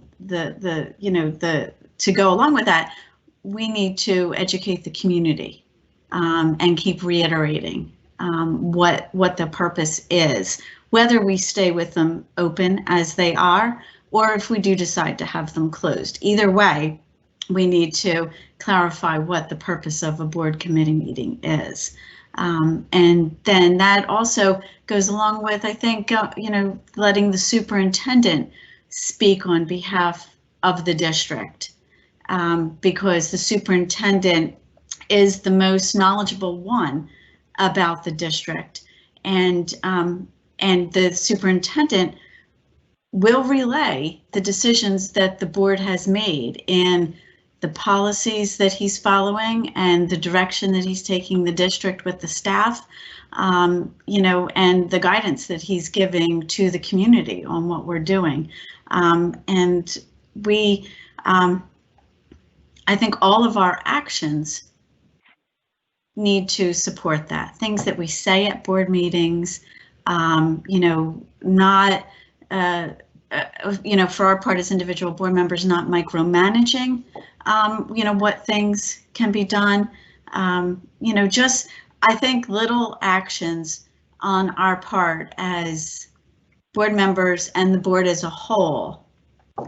to go along with that, we need to educate the community and keep reiterating what the purpose is, whether we stay with them open as they are, or if we do decide to have them closed. Either way, we need to clarify what the purpose of a board committee meeting is. And then that also goes along with, I think, letting the superintendent speak on behalf of the district, because the superintendent is the most knowledgeable one about the district, and the superintendent will relay the decisions that the board has made and the policies that he's following and the direction that he's taking the district with the staff, and the guidance that he's giving to the community on what we're doing. And we, I think all of our actions need to support that. Things that we say at board meetings, not, for our part as individual board members, not micromanaging, what things can be done. Just, I think, little actions on our part as board members and the board as a whole.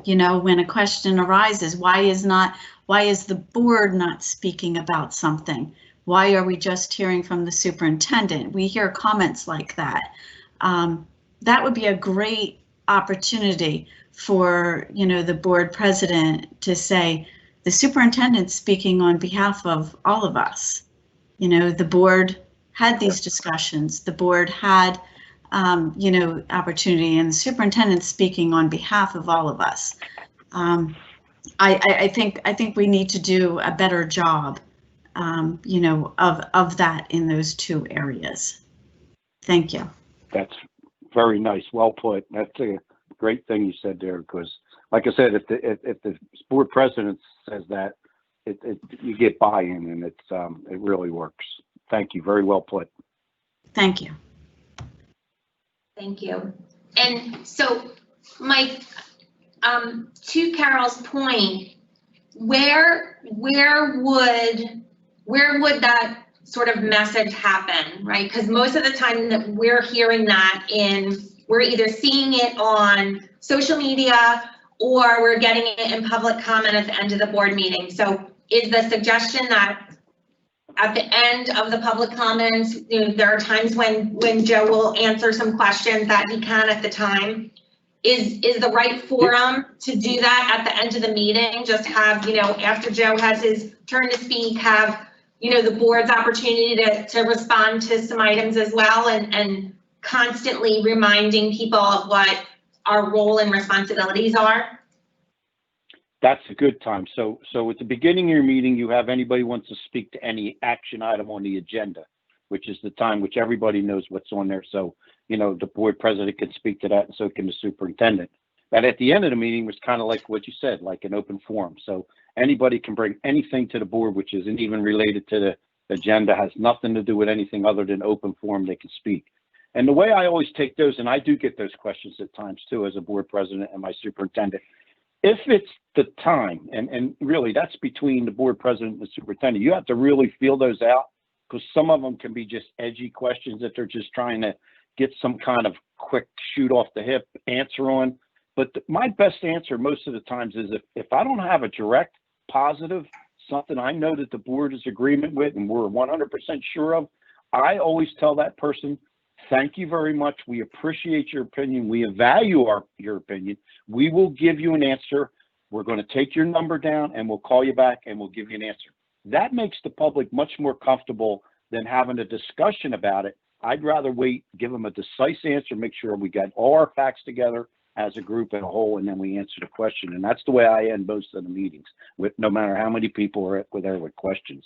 When a question arises, why is the board not speaking about something? Why are we just hearing from the superintendent? We hear comments like that. That would be a great opportunity for, the board president to say, the superintendent's speaking on behalf of all of us. The board had these discussions. The board had, opportunity, and the superintendent's speaking on behalf of all of us. I think we need to do a better job, of that in those two areas. Thank you. That's very nice. Well put. That's a great thing you said there, because, like I said, if the board president says that, you get buy-in, and it really works. Thank you. Very well put. Thank you. Thank you. And so, Mike, to Carol's point, where would that sort of message happen, right? Because most of the time that we're hearing that we're either seeing it on social media or we're getting it in public comment at the end of the board meeting. So is the suggestion that at the end of the public comments, there are times when Joe will answer some questions that he can at the time? Is the right forum to do that at the end of the meeting? Just have, after Joe has his turn to speak, have, the board's opportunity to respond to some items as well, and constantly reminding people of what our role and responsibilities are? That's a good time. So at the beginning of your meeting, you have anybody wants to speak to any action item on the agenda, which is the time which everybody knows what's on there. So, you know, the board president can speak to that, and so can the superintendent. But at the end of the meeting was kind of like what you said, like an open forum. So anybody can bring anything to the board, which isn't even related to the agenda, has nothing to do with anything other than open forum, they can speak. And the way I always take those, and I do get those questions at times too, as a board president and my superintendent, if it's the time, and really that's between the board president and the superintendent, you have to really feel those out, because some of them can be just edgy questions that they're just trying to get some kind of quick shoot off the hip answer on. But my best answer most of the times is if I don't have a direct positive, something I know that the board is agreement with and we're 100% sure of, I always tell that person, thank you very much. We appreciate your opinion. We value your opinion. We will give you an answer. We're going to take your number down and we'll call you back and we'll give you an answer. That makes the public much more comfortable than having a discussion about it. I'd rather wait, give them a decisive answer, make sure we got all our facts together as a group and a whole, and then we answer the question. And that's the way I end most of the meetings, with no matter how many people are there with questions.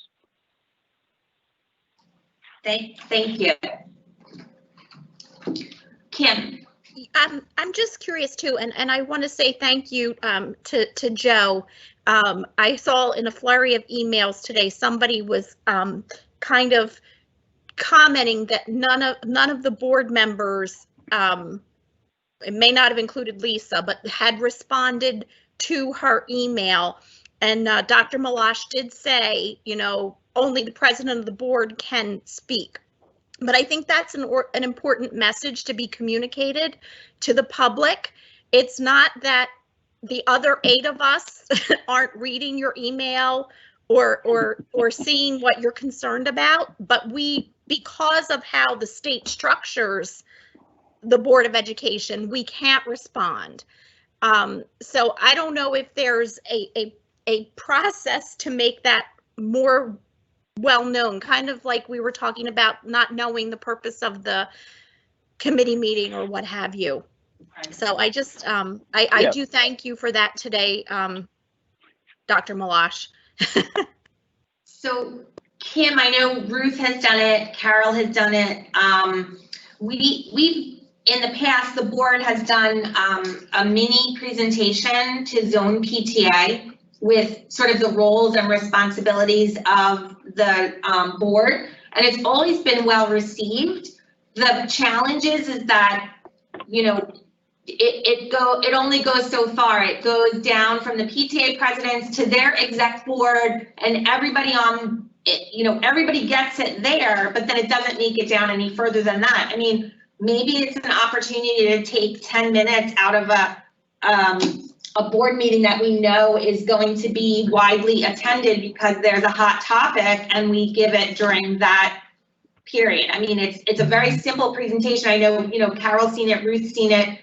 Thank you. Kim. I'm just curious too, and I want to say thank you to Joe. I saw in a flurry of emails today, somebody was kind of commenting that none of the board members, it may not have included Lisa, but had responded to her email. And Dr. Malash did say, you know, only the president of the board can speak. But I think that's an important message to be communicated to the public. It's not that the other 8 of us aren't reading your email or seeing what you're concerned about, but we, because of how the state structures the Board of Education, we can't respond. So I don't know if there's a process to make that more well-known, kind of like we were talking about not knowing the purpose of the committee meeting or what have you. So I just, I do thank you for that today, Dr. Malash. So Kim, I know Ruth has done it, Carol has done it. We've in the past, the board has done a mini presentation to zone PTA with sort of the roles and responsibilities of the board, and it's always been well received. The challenge is that, you know, it only goes so far. It goes down from the PTA presidents to their exec board, and everybody on it, you know, everybody gets it there, but then it doesn't make it down any further than that. I mean, maybe it's an opportunity to take 10 minutes out of a board meeting that we know is going to be widely attended because there's a hot topic, and we give it during that period. I mean, it's a very simple presentation. I know, you know, Carol's seen it, Ruth's seen it,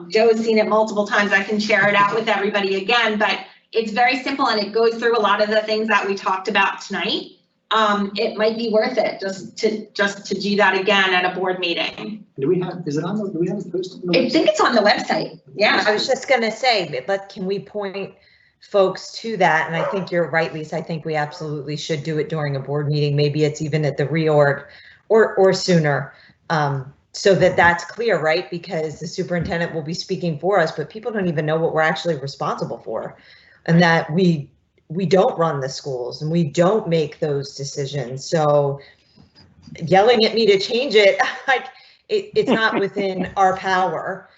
Joe's seen it multiple times. I can share it out with everybody again, but it's very simple and it goes through a lot of the things that we talked about tonight. It might be worth it just to do that again at a board meeting. Do we have it posted? I think it's on the website. Yeah. I was just gonna say, but can we point folks to that? And I think you're right, Lisa. I think we absolutely should do it during a board meeting. Maybe it's even at the reorg or sooner. So that's clear, right? Because the superintendent will be speaking for us, but people don't even know what we're actually responsible for, and that we don't run the schools and we don't make those decisions. So yelling at me to change it, like it's not within our power.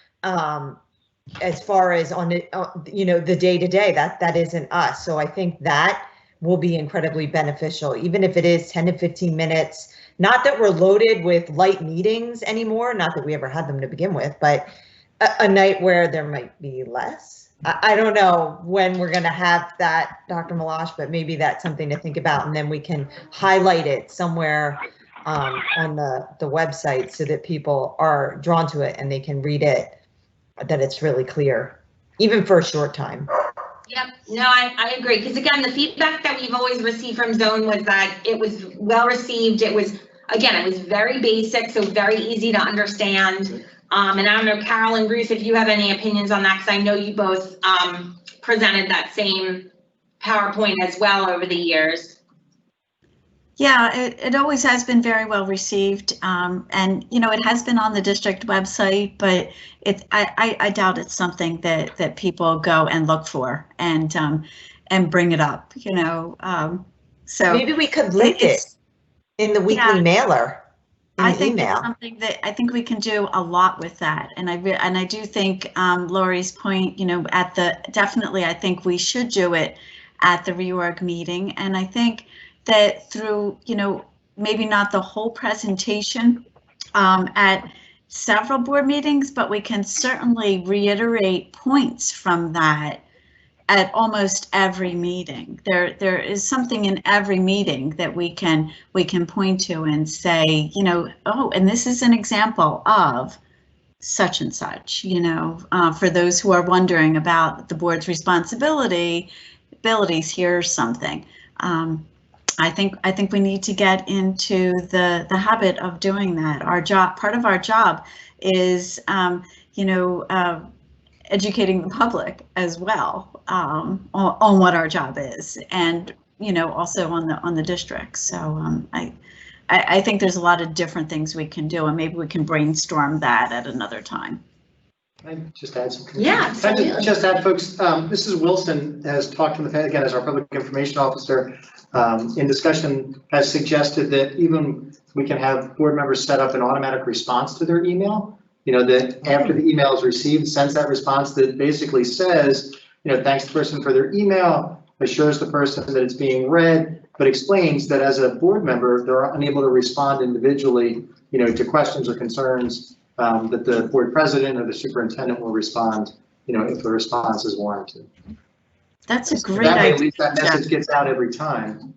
As far as on it, you know, the day-to-day, that isn't us. So I think that will be incredibly beneficial, even if it is 10 to 15 minutes. Not that we're loaded with light meetings anymore, not that we ever had them to begin with, but a night where there might be less. I don't know when we're going to have that, Dr. Malash, but maybe that's something to think about, and then we can highlight it somewhere on the website so that people are drawn to it and they can read it, that it's really clear, even for a short time. Yep, no, I agree, because again, the feedback that we've always received from Zone was that it was well received. It was, again, it was very basic, so very easy to understand. And I don't know, Carol and Bruce, if you have any opinions on that, because I know you both presented that same PowerPoint as well over the years. Yeah, it always has been very well received, and you know, it has been on the district website, but I doubt it's something that people go and look for and bring it up, you know. So maybe we could link it in the weekly mailer. I think it's something that I think we can do a lot with that, and I do think Lori's point, you know, definitely I think we should do it at the reorg meeting, and I think that through, you know, maybe not the whole presentation at several board meetings, but we can certainly reiterate points from that at almost every meeting. There is something in every meeting that we can point to and say, you know, oh, and this is an example of such and such, you know, for those who are wondering about the board's abilities, here's something. I think we need to get into the habit of doing that. Part of our job is, you know, educating the public as well on what our job is, and you know, also on the district. So I think there's a lot of different things we can do, and maybe we can brainstorm that at another time. Can I just add something? Yeah, absolutely. Can I just add, folks, Mrs. Wilson has talked in the past, again, as our public information officer, in discussion has suggested that even we can have board members set up an automatic response to their email. You know, that after the email is received, sends that response that basically says, you know, thanks the person for their email, assures the person that it's being read, but explains that as a board member, they're unable to respond individually, you know, to questions or concerns, that the board president or the superintendent will respond, you know, if the response is warranted. That's a great idea. At least that message gets out every time.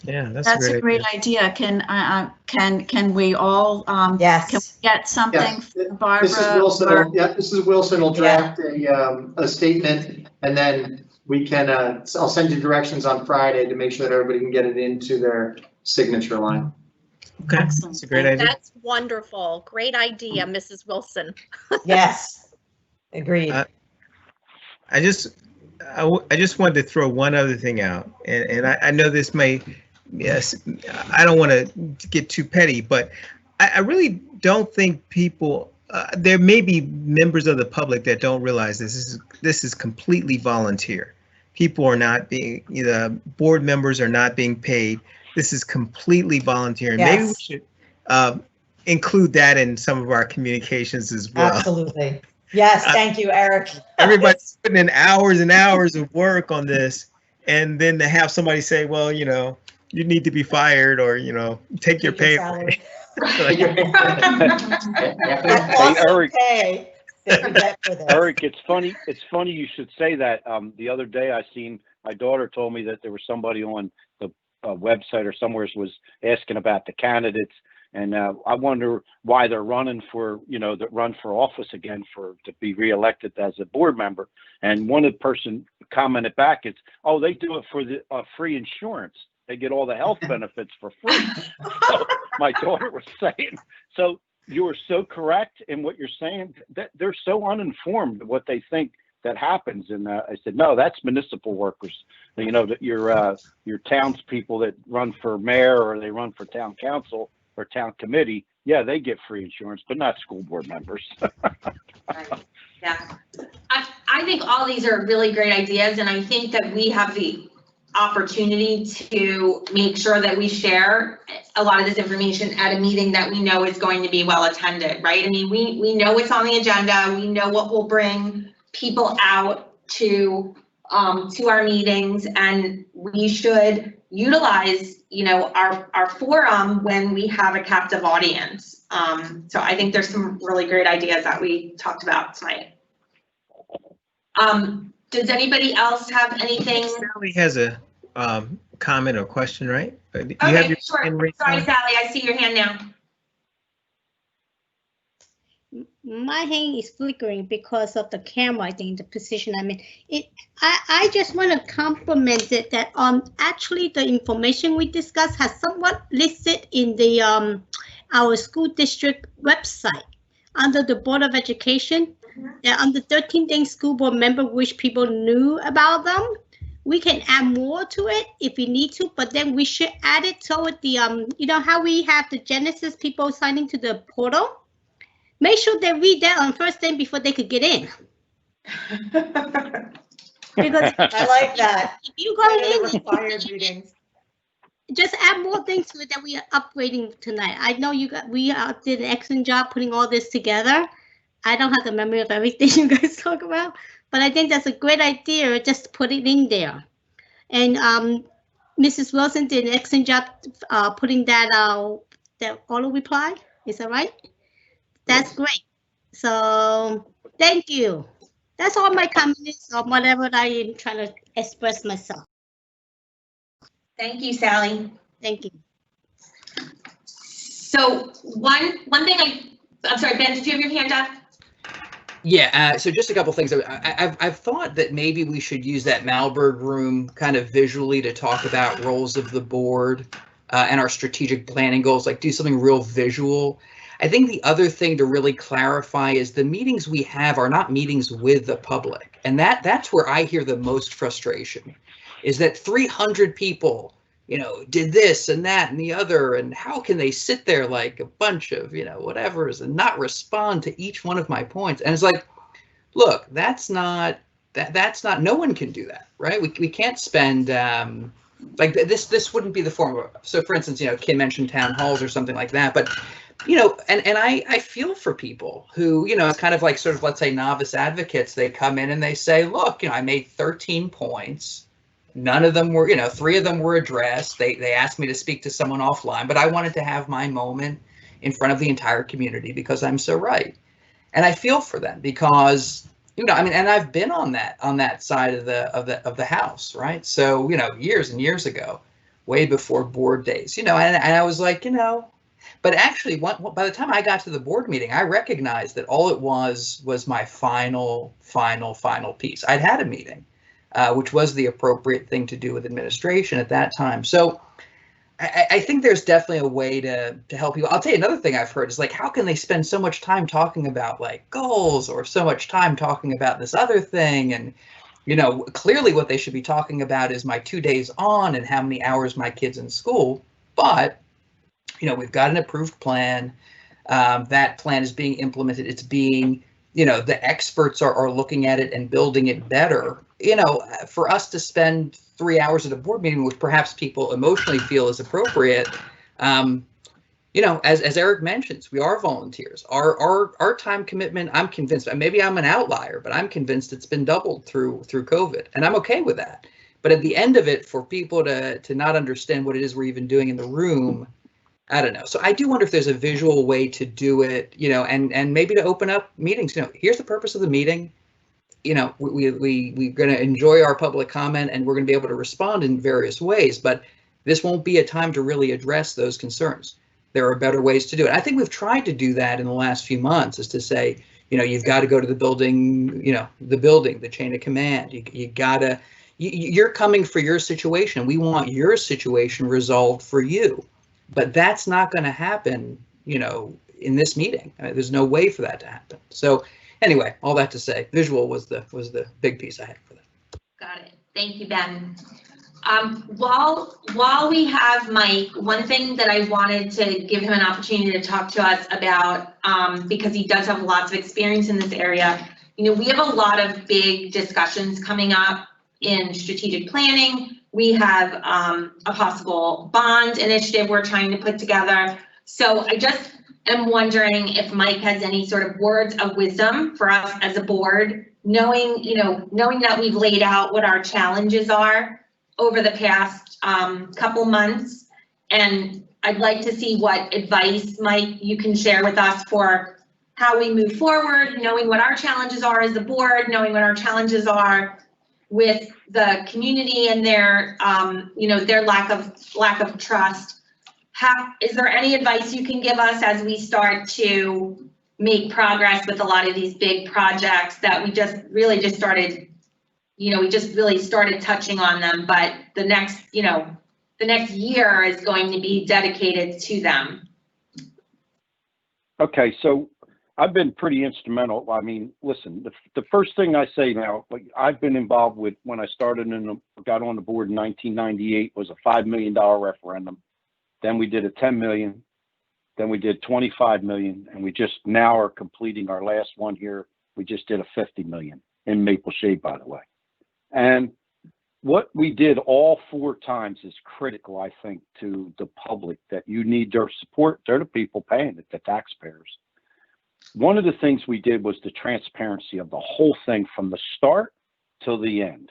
Yeah, that's a great idea. Can we all yes, can we get something from Barbara? Mrs. Wilson will draft a statement, and then we can I'll send you directions on Friday to make sure that everybody can get it into their signature line. Okay, Excellent. that's a great idea. That's wonderful. Great idea, Mrs. Wilson. yes, agreed. I just wanted to throw one other thing out, and I know this may, yes, I don't want to get too petty, but I really don't think people, there may be members of the public that don't realize this is completely volunteer. People are not being, the board members are not being paid. This is completely volunteer. And maybe we should include that in some of our communications as well. Absolutely. Yes, thank you, Eric. Everybody's putting in hours and hours of work on this, and then to have somebody say, well, you know, you need to be fired, or, you know, take your pay away. Eric, it's funny you should say that. The other day I seen, my daughter told me that there was somebody on the website or somewhere was asking about the candidates. And I wonder why they're running for, you know, that run for office again to be reelected as a board member. And one of the person commented back, it's, oh, they do it for the free insurance. They get all the health benefits for free. So my daughter was saying, so you are so correct in what you're saying, that they're so uninformed what they think that happens. And I said, no, that's municipal workers. You know, that your townspeople that run for mayor or they run for town council or town committee, yeah, they get free insurance, but not school board members. Right. Yeah, I think all these are really great ideas, and I think that we have the opportunity to make sure that we share a lot of this information at a meeting that we know is going to be well attended, right? I mean, we know what's on the agenda, we know what will bring people out to our meetings, and we should utilize, you know, our forum when we have a captive audience. So I think there's some really great ideas that we talked about tonight. Does anybody else have anything? Sally has a comment or question, right? Okay, sure. Sorry, Sally, I see your hand now. My hand is flickering because of the camera, I think, the position I'm in. I just want to compliment it that actually the information we discussed has somewhat listed in the our school district website. under the Board of Education, that under 13-day school board member, which people knew about them. We can add more to it if we need to, but then we should add it toward the, you know how we have the Genesis people signing to the portal? Make sure they read that on first day before they could get in. Because I like that. if you go Kind of in, required readings. just add more things to it that we are upgrading tonight. I know we did an excellent job putting all this together. I don't have the memory of everything you guys talk about, but I think that's a great idea, just to put it in there. And Mrs. Wilson did an excellent job putting that that auto reply. Is that right? That's great. So thank you. That's all my comments or whatever I am trying to express myself. Thank you, Sally. Thank you. So one thing I'm sorry, Ben, did you have your hand up? Yeah, so just a couple things. I've thought that maybe we should use that Malberg room kind of visually to talk about roles of the board and our strategic planning goals, like do something real visual. I think the other thing to really clarify is the meetings we have are not meetings with the public. And that's where I hear the most frustration, is that 300 people, did this and that and the other, and how can they sit there like a bunch of, whatevers and not respond to each one of my points? And it's like, look, that's not, no one can do that, right? We can't spend, like this wouldn't be the form. So for instance, Kim mentioned town halls or something like that, but and I feel for people who, kind of like sort of, let's say, novice advocates. They come in and they say, look, I made 13 points. None of them were, 3 of them were addressed. They asked me to speak to someone offline, but I wanted to have my moment in front of the entire community because I'm so right. And I feel for them because, and I've been on that side of the house, right? So, years and years ago, way before board days, and I was like, but actually, by the time I got to the board meeting, I recognized that all it was my final piece. I'd had a meeting, which was the appropriate thing to do with administration at that time. So I think there's definitely a way to help people. I'll tell you another thing I've heard is like, how can they spend so much time talking about like goals or so much time talking about this other thing? And, clearly what they should be talking about is my 2 days on and how many hours my kid's in school. But we've got an approved plan. That plan is being implemented. It's being, the experts are looking at it and building it better. For us to spend 3 hours at a board meeting, which perhaps people emotionally feel is appropriate, as Eric mentions, we are volunteers. Our time commitment, I'm convinced, maybe I'm an outlier, but I'm convinced it's been doubled through COVID, and I'm okay with that. But at the end of it, for people to not understand what it is we're even doing in the room, I don't know. So I do wonder if there's a visual way to do it, and maybe to open up meetings. Here's the purpose of the meeting. We're going to enjoy our public comment and we're going to be able to respond in various ways, but this won't be a time to really address those concerns. There are better ways to do it. I think we've tried to do that in the last few months, is to say, you've got to go to the building, the chain of command. You're coming for your situation. We want your situation resolved for you. But that's not going to happen, in this meeting. There's no way for that to happen. So anyway, all that to say, visual was the big piece I had for that. Got it. Thank you, Ben. While we have Mike, one thing that I wanted to give him an opportunity to talk to us about, because he does have lots of experience in this area. We have a lot of big discussions coming up in strategic planning. We have a possible bond initiative we're trying to put together. So I just am wondering if Mike has any sort of words of wisdom for us as a board, knowing that we've laid out what our challenges are over the past couple months. And I'd like to see what advice, Mike, you can share with us for how we move forward, knowing what our challenges are as a board, knowing what our challenges are with the community and their lack of trust. Is there any advice you can give us as we start to make progress with a lot of these big projects that we just really started touching on them, but the next year is going to be dedicated to them? Okay, so I've been pretty instrumental. I mean, listen, the first thing I say now, like I've been involved with when I started got on the board in 1998 was a $5 million referendum. Then we did a 10 million. Then we did 25 million, and we just now are completing our last one here. We just did a 50 million in Maple Shade, by the way. And what we did all 4 times is critical, I think, to the public, that you need their support. They're the people paying it, the taxpayers. One of the things we did was the transparency of the whole thing from the start till the end.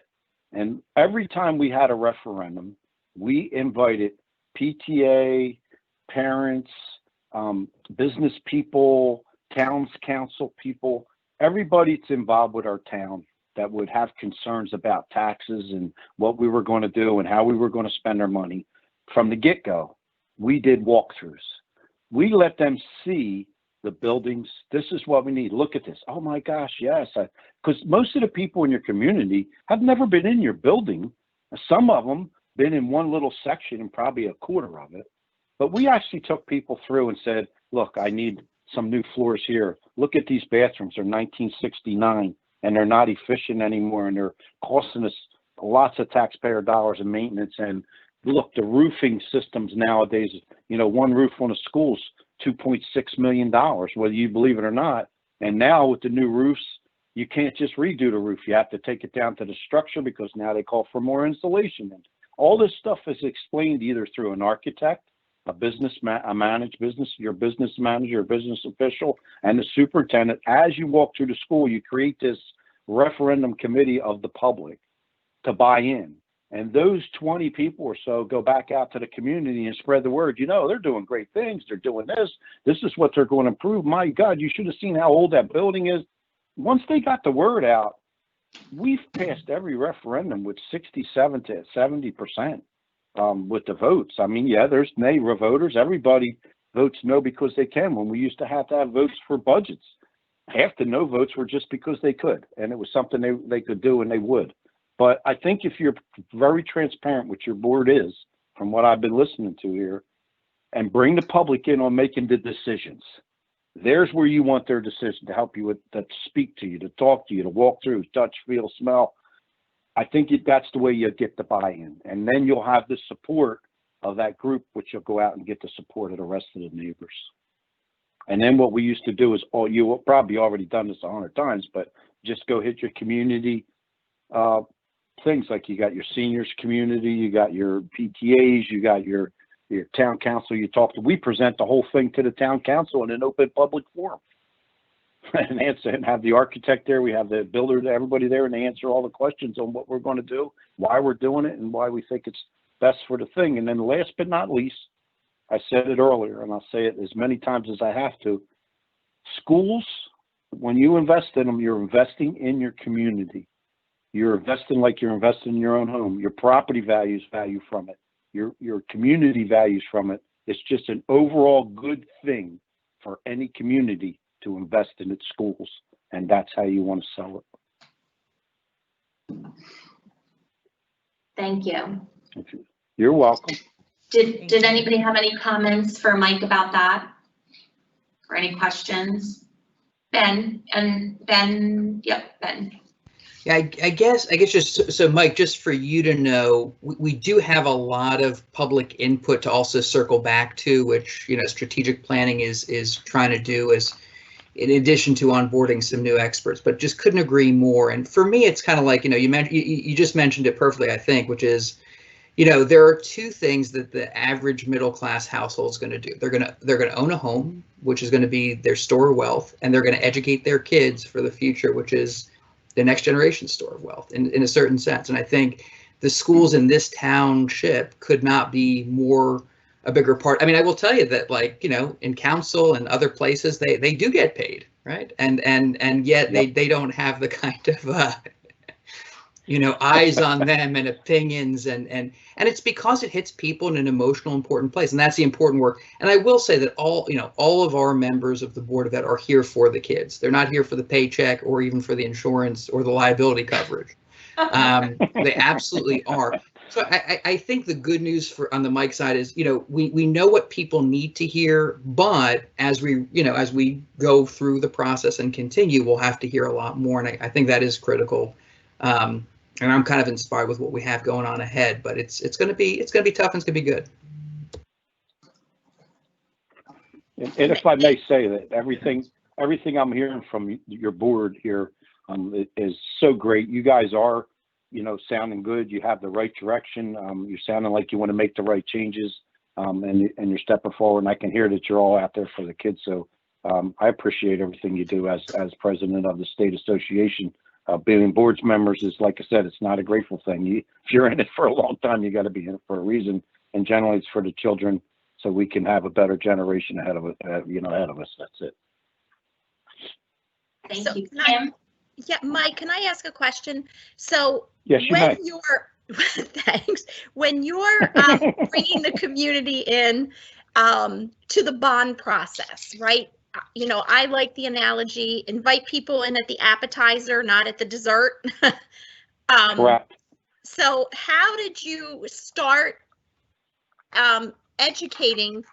And every time we had a referendum, we invited PTA, parents, business people, towns council people, everybody that's involved with our town that would have concerns about taxes and what we were going to do and how we were going to spend our money. From the get-go, we did walkthroughs. We let them see the buildings. This is what we need. Look at this. Oh my gosh, yes. Because most of the people in your community have never been in your building. Some of them been in one little section and probably a quarter of it. But we actually took people through and said, look, I need some new floors here. Look at these bathrooms. They're 1969 and they're not efficient anymore, and they're costing us lots of taxpayer dollars in maintenance. And look, the roofing systems nowadays, you know, one roof on a school's $2.6 million, whether you believe it or not. And now with the new roofs, you can't just redo the roof. You have to take it down to the structure because now they call for more insulation. And all this stuff is explained either through an architect, a managed business, your business manager, your business official, and the superintendent. As you walk through the school, you create this referendum committee of the public to buy in. And those 20 people or so go back out to the community and spread the word. You know, they're doing great things. They're doing this. This is what they're going to improve. My God, you should have seen how old that building is. Once they got the word out, we've passed every referendum with 67 to 70% with the votes. I mean, yeah, there's nay voters. Everybody votes no because they can. When we used to have votes for budgets, half the no votes were just because they could, and it was something they could do and they would. But I think if you're very transparent, which your board is, from what I've been listening to here, and bring the public in on making the decisions, there's where you want their decision to help you with, to speak to you, to talk to you, to walk through, touch, feel, smell. I think that's the way you get the buy-in. And then you'll have the support of that group, which you'll go out and get the support of the rest of the neighbors. And then what we used to do is, you have probably already done this 100 times, but just go hit your community things, like you got your seniors community, you got your PTAs, you got your town council you talk to. We present the whole thing to the town council in an open public forum. And answer, and have the architect there, we have the builder, everybody there, and they answer all the questions on what we're going to do, why we're doing it, and why we think it's best for the thing. And then last but not least, I said it earlier, and I'll say it as many times as I have to, schools, when you invest in them, you're investing in your community. You're investing like you're investing in your own home. Your property values value from it. Your community values from it. It's just an overall good thing for any community to invest in its schools, and that's how you want to sell it. Thank you. You're welcome. Did anybody have any comments for Mike about that? Or any questions? Ben. Yep, Ben. Yeah, I guess just so Mike, just for you to know, we do have a lot of public input to also circle back to, which, you know, strategic planning is trying to do, as in addition to onboarding some new experts, but just couldn't agree more. And for me, it's kind of like, you know, you just mentioned it perfectly, I think, which is, you know, there are two things that the average middle class household is going to do. They're going to own a home, which is going to be their store of wealth, and they're going to educate their kids for the future, which is the next generation store of wealth in a certain sense. And I think the schools in this township could not be more a bigger part. I mean, I will tell you that, like, you know, in council and other places, they do get paid, right? And yet they don't have the kind of you know, eyes on them and opinions, and it's because it hits people in an emotional, important place, and that's the important work. And I will say that all of our members of the Board of Ed are here for the kids. They're not here for the paycheck or even for the insurance or the liability coverage. They absolutely are. So I think the good news for on the Mike side is, we know what people need to hear, but as we go through the process and continue, we'll have to hear a lot more. And I think that is critical. And I'm kind of inspired with what we have going on ahead, but it's going to be tough and it's going to be good. And if I may say that everything I'm hearing from your board here is so great. You guys are, sounding good. You have the right direction. You're sounding like you want to make the right changes, and you're stepping forward. And I can hear that you're all out there for the kids. So I appreciate everything you do as president of the state association. Being boards members is, like I said, it's not a grateful thing. If you're in it for a long time, you got to be in it for a reason. And generally, it's for the children, so we can have a better generation ahead of us. That's it. Thank you. Yeah, Mike, can I ask a question? So yes, you when may. You're thanks. When you're bringing the community in to the bond process, right? I like the analogy, invite people in at the appetizer, not at the dessert. Correct. So how did you start educating,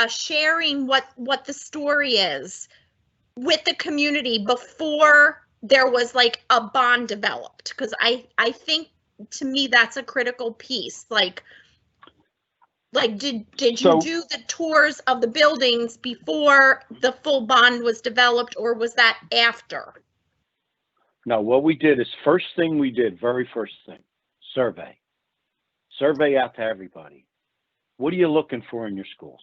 sharing what the story is with the community before there was like a bond developed? Because I think, to me, that's a critical piece. Like did you do the tours of the buildings before the full bond was developed, or was that after? No, what we did is very first thing, survey out to everybody. What are you looking for in your schools?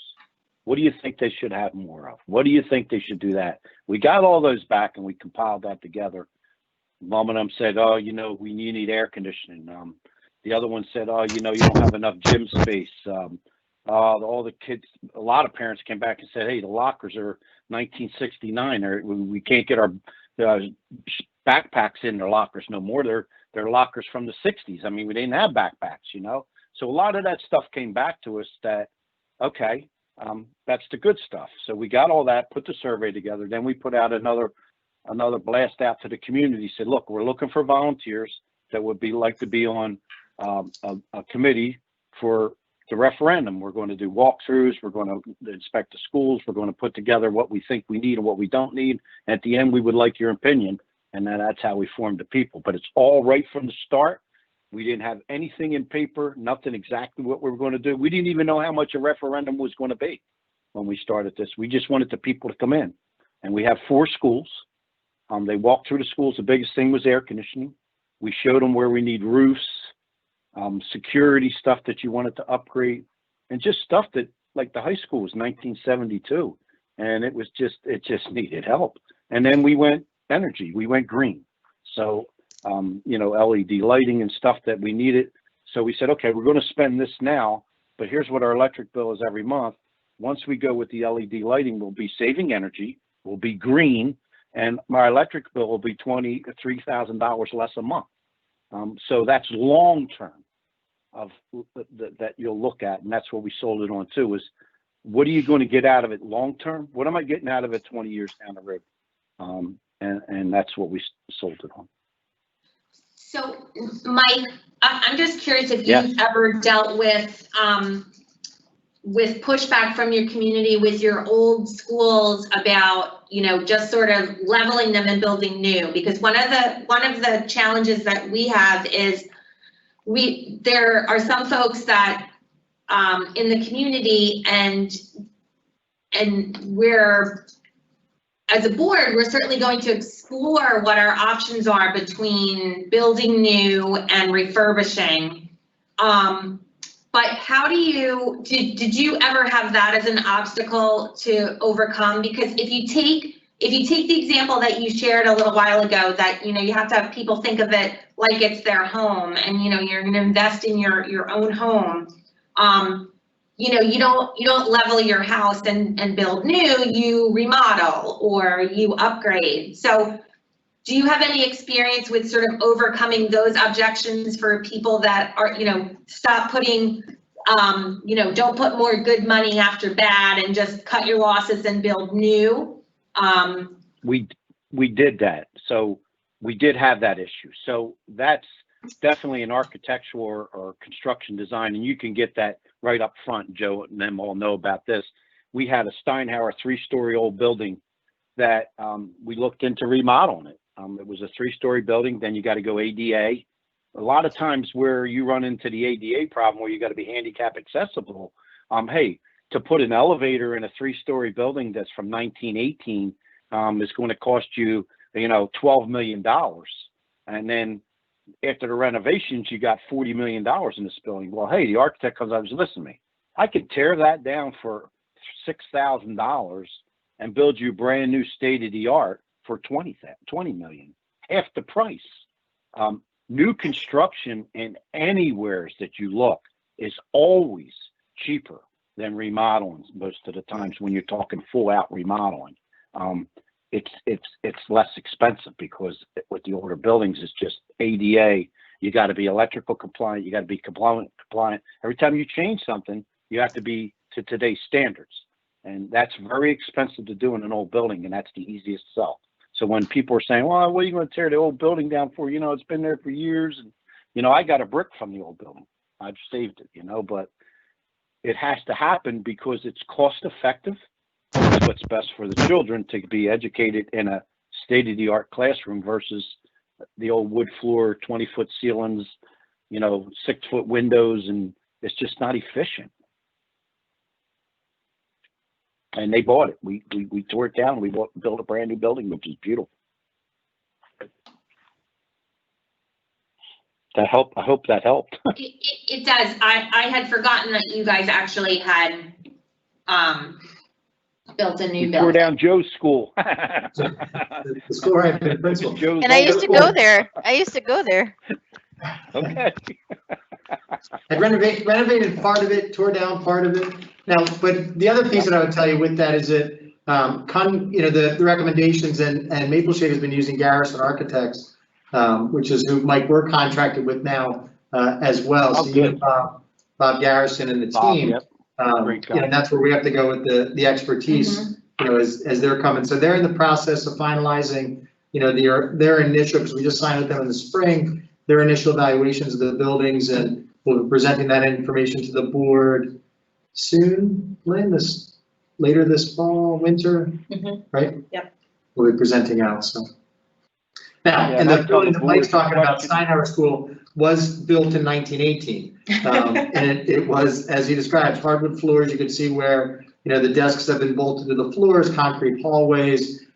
What do you think they should have more of? What do you think they should do that? We got all those back and we compiled that together. Mom and them said, oh, we need air conditioning. The other one said, oh, you don't have enough gym space. All the kids, a lot of parents came back and said, hey, the lockers are 1969, or we can't get our backpacks in their lockers no more. They're lockers from the 60s. I mean, we didn't have backpacks, So a lot of that stuff came back to us that, okay, that's the good stuff. So we got all that, put the survey together. Then we put out another blast out to the community. Said, look, we're looking for volunteers that would like to be on a committee for the referendum. We're going to do walkthroughs. We're going to inspect the schools. We're going to put together what we think we need and what we don't need. At the end, we would like your opinion. And then that's how we formed the people. But it's all right from the start. We didn't have anything in paper, nothing exactly what we were going to do. We didn't even know how much a referendum was going to be when we started this. We just wanted the people to come in. And we have 4 schools. They walked through the schools. The biggest thing was air conditioning. We showed them where we need roofs, security stuff that you wanted to upgrade, and just stuff that, like the high school was 1972. And it just needed help. And then we went energy. We went green. So, LED lighting and stuff that we needed. So we said, okay, we're going to spend this now, but here's what our electric bill is every month. Once we go with the LED lighting, we'll be saving energy, we'll be green, and my electric bill will be $2,000 to $3,000 less a month. So that's long term of that you'll look at, and that's what we sold it on too, is what are you going to get out of it long term? What am I getting out of it 20 years down the road? And that's what we sold it on. So, Mike, I'm just curious if you've ever dealt with pushback from your community with your old schools about, just sort of leveling them and building new. Because one of the challenges that we have is there are some folks that in the community, and we're, as a board, we're certainly going to explore what our options are between building new and refurbishing. But how did you ever have that as an obstacle to overcome? Because if you take the example that you shared a little while ago, that you have to have people think of it like it's their home, and you're going to invest in your own home. You don't level your house and build new, you remodel or you upgrade. So do you have any experience with sort of overcoming those objections for people that are, stop putting, don't put more good money after bad and just cut your losses and build new? We did that. So we did have that issue. So that's definitely an architectural or construction design, and you can get that right up front. Joe and them all know about this. We had a Steinhauer 3-story old building that we looked into remodeling it. It was a 3-story building. Then you got to go ADA. A lot of times where you run into the ADA problem where you got to be handicap accessible. Hey, to put an elevator in a 3-story building that's from 1918 is going to cost you, $12 million. And then after the renovations, you got $40 million in this building. Well, hey, the architect comes out and says, listen to me, I could tear that down for $6,000 and build you brand new state of the art for $20 million, half the price. New construction in anywheres that you look is always cheaper than remodeling most of the times when you're talking full out remodeling. It's less expensive because with the older buildings, it's just ADA. You got to be electrical compliant. You got to be compliant. Every time you change something, you have to be to today's standards. And that's very expensive to do in an old building, and that's the easiest sell. So when people are saying, well, what are you going to tear the old building down for? It's been there for years. And, I got a brick from the old building. I've saved it, but it has to happen because it's cost effective. It's what's best for the children to be educated in a state-of-the-art classroom versus the old wood floor, 20-foot ceilings, 6-foot windows, and it's just not efficient. And they bought it. We tore it down. We built a brand new building, which is beautiful. That helped. I hope that helped. It does. I had forgotten that you guys actually had built a new building. Tore down Joe's school. The school right there, principal. And I used to go there. Okay. I renovated part of it, tore down part of it. Now, but the other piece that I would tell you with that is that, the recommendations and Maple Shade has been using Garrison Architects, which is who Mike we're contracted with now as well. Oh, so you know Bob Garrison and the team. Yep. And that's where we have to go with the expertise, as they're coming. So they're in the process of finalizing, their initial, because we just signed with them in the spring, their initial evaluations of the buildings, and we'll be presenting that information to the board soon, Lynn, later this fall, winter, right? Yep. We'll be presenting out, so. Now, Yeah, and the building that Mike's board talking about, Steinhauer School, was built in 1918. And it was, as he described, hardwood floors. You can see where, the desks have been bolted to the floors, concrete hallways,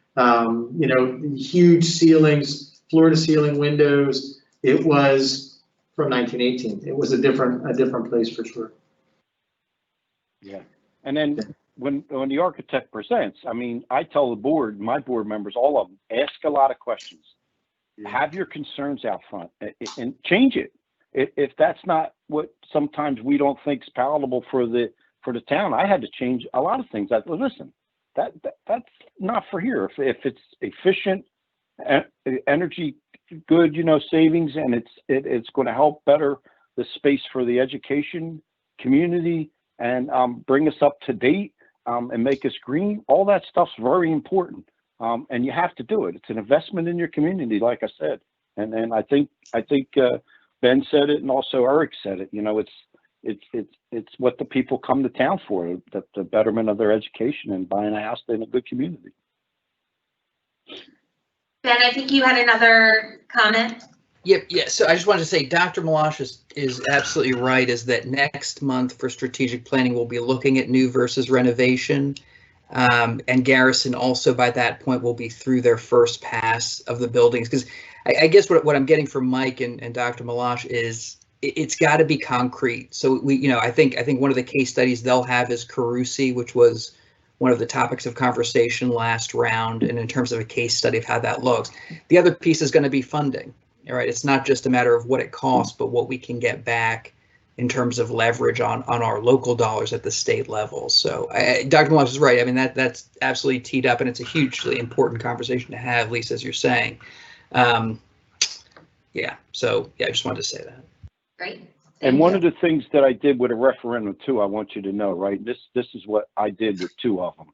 huge ceilings, floor to ceiling windows. It was from 1918. It was a different place for sure. Yeah. And then when the architect presents, I tell the board, my board members, all of them, ask a lot of questions. Have your concerns out front and change it. If that's not what sometimes we don't think is palatable for the town, I had to change a lot of things. Listen, that's not for here. If it's efficient, energy good, savings, and it's going to help better the space for the education community and bring us up to date and make us green. All that stuff's very important. And you have to do it. It's an investment in your community, like I said. And I think Ben said it, and also Eric said it. It's what the people come to town for, the betterment of their education and buying a house in a good community. Ben, I think you had another comment. Yep. Yeah. So I just wanted to say, Dr. Malash is absolutely right. Is that next month for strategic planning, we'll be looking at new versus renovation. And Garrison also by that point will be through their first pass of the buildings, because I guess what I'm getting from Mike and Dr. Malash is it's got to be concrete. So I think one of the case studies they'll have is Carusi, which was one of the topics of conversation last round, and in terms of a case study of how that looks. The other piece is going to be funding. All right, it's not just a matter of what it costs, but what we can get back in terms of leverage on our local dollars at the state level. So Dr. Malash is right. That's absolutely teed up, and it's a hugely important conversation to have, Lisa, as you're saying. Yeah. So I just wanted to say that. Great. And one of the things that I did with a referendum too, I want you to know, right? This is what I did with two of them,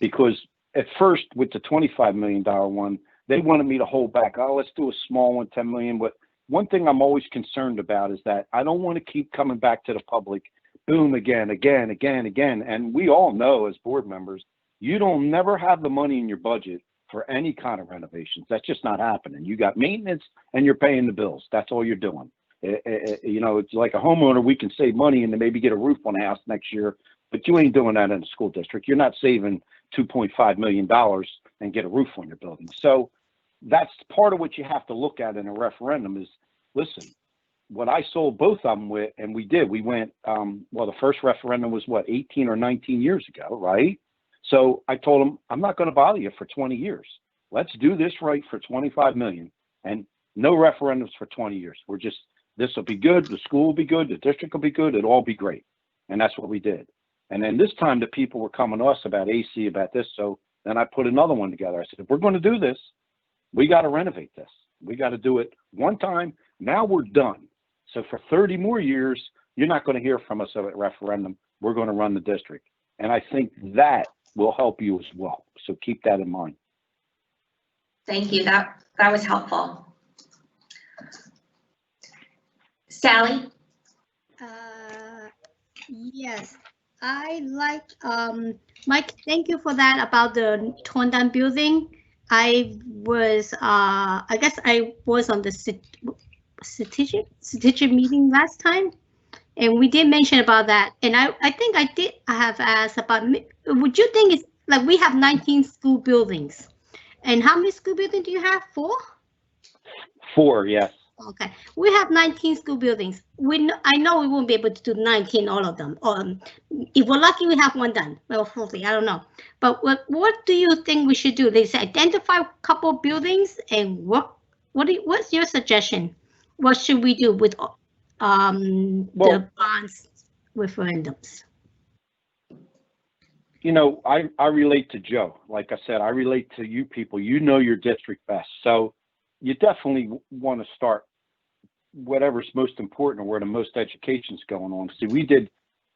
because at first with the $25 million one, they wanted me to hold back. Oh, let's do a small one, $10 million. But one thing I'm always concerned about is that I don't want to keep coming back to the public, boom, again. And we all know as board members, you don't never have the money in your budget for any kind of renovations. That's just not happening. You got maintenance and you're paying the bills. That's all you're doing. You know, it's like a homeowner, we can save money and then maybe get a roof on the house next year, but you ain't doing that in a school district. You're not saving $2.5 million and get a roof on your building. So that's part of what you have to look at in a referendum is, listen, what I sold both of them with, and we went, well, the first referendum was what, 18 or 19 years ago, right? So I told them, I'm not going to bother you for 20 years. Let's do this right for 25 million and no referendums for 20 years. We're just, this will be good. The school will be good. The district will be good. It'll all be great. And that's what we did. And then this time the people were coming to us about AC, about this. So then I put another one together. I said, if we're going to do this, we got to renovate this. We got to do it one time. Now we're done. So for 30 more years, you're not going to hear from us at a referendum. We're going to run the district. And I think that will help you as well. So keep that in mind. Thank you. That was helpful. Sally? Yes, I like, Mike, thank you for that about the torn down building. I was, I guess I was on the strategic meeting last time, and we did mention about that. And I think I have asked about, would you think it's like we have 19 school buildings, and how many school buildings do you have? 4? 4, yes. Okay, we have 19 school buildings. I know we won't be able to do 19, all of them. If we're lucky, we have one done. Well, hopefully, I don't know. But what do you think we should do? They say identify a couple of buildings, and what's your suggestion? What should we do with the bonds referendums? You know, I relate to Joe. Like I said, I relate to you people. You know your district best. So you definitely want to start whatever's most important or where the most education's going on. See,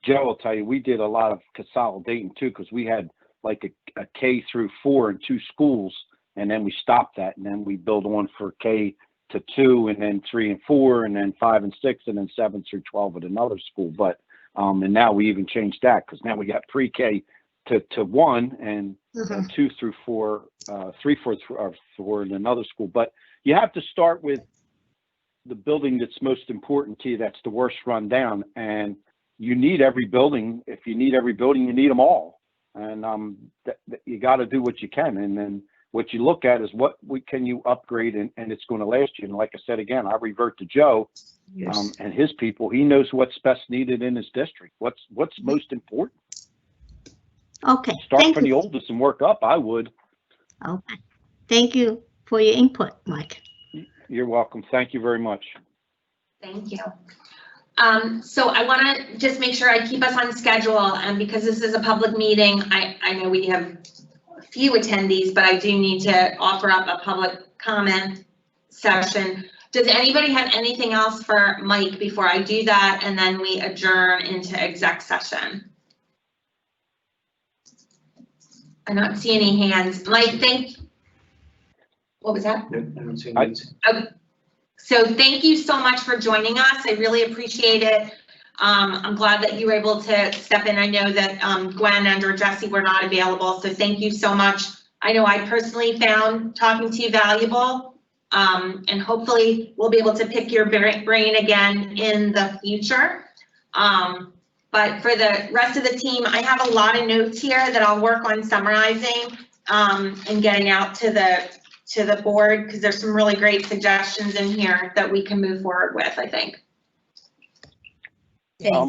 Joe will tell you, we did a lot of consolidating too, because we had like a K through 4 in 2 schools, and then we stopped that, and then we build on for K to 2, and then 3 and 4, and then 5 and 6, and then 7 through 12 at another school. But and now we even changed that because now we got pre-K to 1 and 2 through 4, 3, 4 in another school. But you have to start with the building that's most important to you, that's the worst run down, and you need every building. If you need every building, you need them all, and you got to do what you can. And then what you look at is can you upgrade, and it's going to last you. And like I said again, I revert to Joe. Yes. And his people. He knows what's best needed in his district. What's most important. Okay. Start from the oldest and work up. I would. Okay. Thank you for your input, Mike. You're welcome. Thank you very much. Thank you. So I want to just make sure I keep us on schedule, and because this is a public meeting, I know we have a few attendees, but I do need to offer up a public comment session. Does anybody have anything else for Mike before I do that, and then we adjourn into exec session? I don't see any hands. Mike, what was that? No, I don't see any hands. Okay. So thank you so much for joining us. I really appreciate it. I'm glad that you were able to step in. I know that Gwen and or Jesse were not available, so thank you so much. I know I personally found talking to you valuable, and hopefully we'll be able to pick your brain again in the future. But for the rest of the team, I have a lot of notes here that I'll work on summarizing and getting out to the board, because there's some really great suggestions in here that we can move forward with, I think.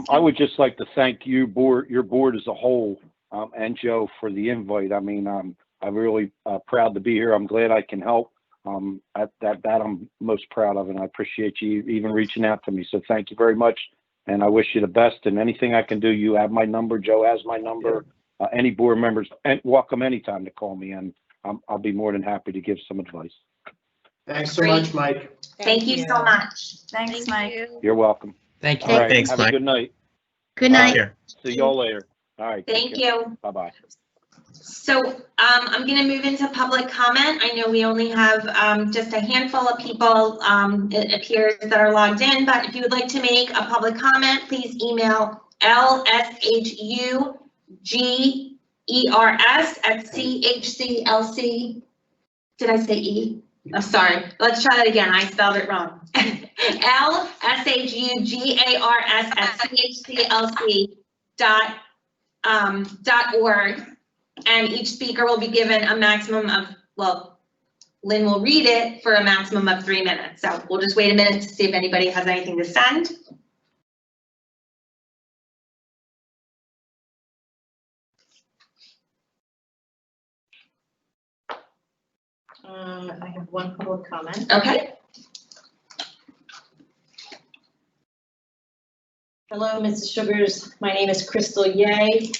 I would just like to thank you, your board as a whole, and Joe for the invite. I mean, I'm really proud to be here. I'm glad I can help. That I'm most proud of, and I appreciate you even reaching out to me. So thank you very much, and I wish you the best. And anything I can do, you have my number. Joe has my number. Any board members, and welcome anytime to call me, and I'll be more than happy to give some advice. Thanks so much, Mike. Thank you so much. Thanks, Mike. You're welcome. Thank you. All right. Thanks, have Mike. a good night. Good night. See y'all later. All right. Thank you. Bye-bye. So I'm going to move into public comment. I know we only have just a handful of people, it appears, that are logged in, but if you would like to make a public comment, please email lshugers@chclc. Did I say E? I'm sorry. Let's try that again. I spelled it wrong. lshugers@chclc.org. And each speaker will be given a maximum of, well, Lynn will read it for a maximum of 3 minutes. So we'll just wait a minute to see if anybody has anything to send. I have one public comment. Okay. Hello, Mrs. Sugars. My name is Crystal Ye,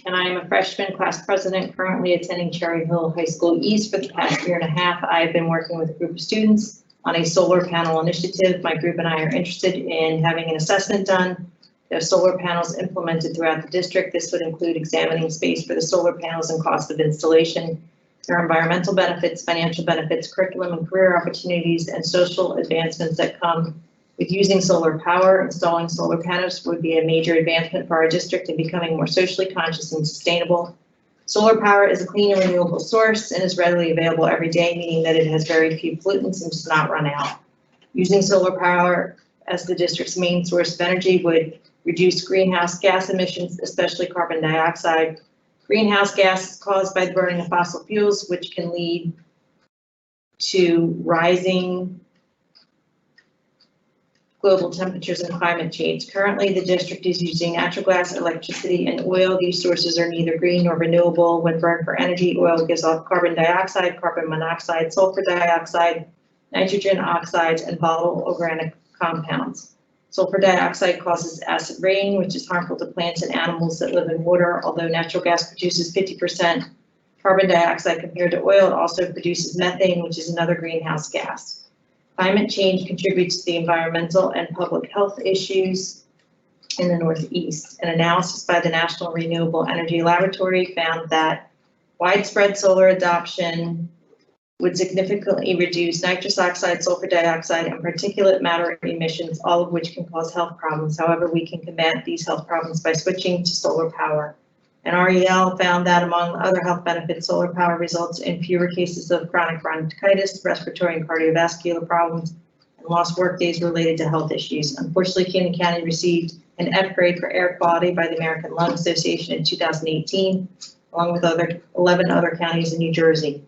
and I am a freshman class president currently attending Cherry Hill High School East. For the past year and a half, I've been working with a group of students on a solar panel initiative. My group and I are interested in having an assessment done of solar panels implemented throughout the district. This would include examining space for the solar panels and cost of installation. There are environmental benefits, financial benefits, curriculum and career opportunities, and social advancements that come with using solar power. Installing solar panels would be a major advancement for our district in becoming more socially conscious and sustainable. Solar power is a clean and renewable source and is readily available every day, meaning that it has very few pollutants and does not run out. Using solar power as the district's main source of energy would reduce greenhouse gas emissions, especially carbon dioxide. Greenhouse gas is caused by the burning of fossil fuels, which can lead to rising global temperatures and climate change. Currently, the district is using natural gas, electricity, and oil. These sources are neither green nor renewable. When burned for energy, oil gives off carbon dioxide, carbon monoxide, sulfur dioxide, nitrogen oxides, and volatile organic compounds. Sulfur dioxide causes acid rain, which is harmful to plants and animals that live in water. Although natural gas produces 50% carbon dioxide compared to oil, it also produces methane, which is another greenhouse gas. Climate change contributes to the environmental and public health issues in the Northeast. An analysis by the National Renewable Energy Laboratory found that widespread solar adoption would significantly reduce nitrous oxide, sulfur dioxide, and particulate matter emissions, all of which can cause health problems. However, we can combat these health problems by switching to solar power. And REL found that among other health benefits, solar power results in fewer cases of chronic bronchitis, respiratory and cardiovascular problems, and lost work days related to health issues. Unfortunately, Kingman County received an F grade for air quality by the American Lung Association in 2018, along with 11 other counties in New Jersey.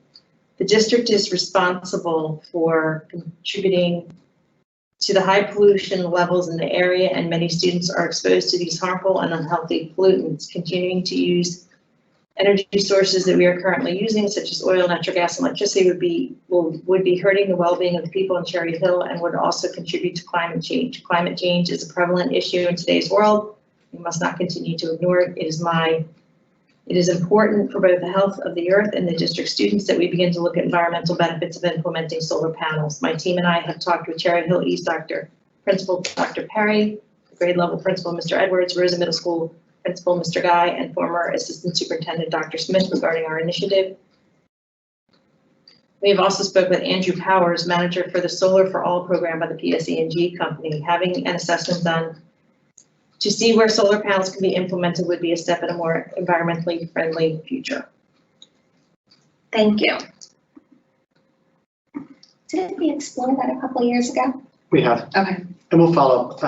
The district is responsible for contributing to the high pollution levels in the area, and many students are exposed to these harmful and unhealthy pollutants. Continuing to use energy sources that we are currently using, such as oil, natural gas, and electricity, would be hurting the well-being of the people in Cherry Hill and would also contribute to climate change. Climate change is a prevalent issue in today's world. We must not continue to ignore it. It is important for both the health of the earth and the district students that we begin to look at environmental benefits of implementing solar panels. My team and I have talked with Cherry Hill East Principal Dr. Perry, grade level principal Mr. Edwards, Rosa Middle School Principal Mr. Guy, and former Assistant Superintendent Dr. Smith regarding our initiative. We have also spoken with Andrew Powers, manager for the Solar for All program by the PSE&G company. Having an assessment done to see where solar panels can be implemented would be a step in a more environmentally friendly future. Thank you. Didn't we explore that a couple of years ago? We have. Okay. And we'll follow up.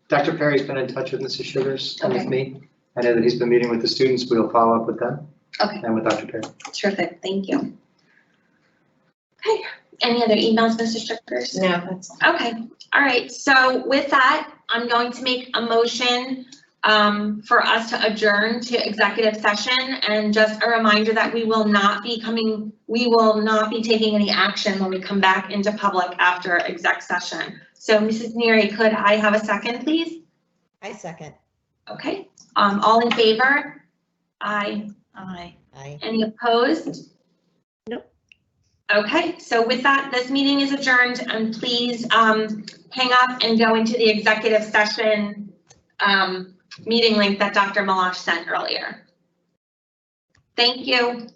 Dr. Perry's been in touch with Mrs. Sugars and with me. I know that he's been meeting with the students. We'll follow up with them. Okay. And with Dr. Perry. Terrific. Thank you. Okay. Any other emails, Mrs. Sugars? No, that's all. Okay. All right. So with that, I'm going to make a motion for us to adjourn to executive session, and just a reminder that we will not be taking any action when we come back into public after exec session. So Mrs. Neary, could I have a second, please? I second. Okay. All in favor? Aye. Aye. Aye. Any opposed? Nope. Okay, so with that, this meeting is adjourned, and please hang up and go into the executive session meeting link that Dr. Malash sent earlier. Thank you.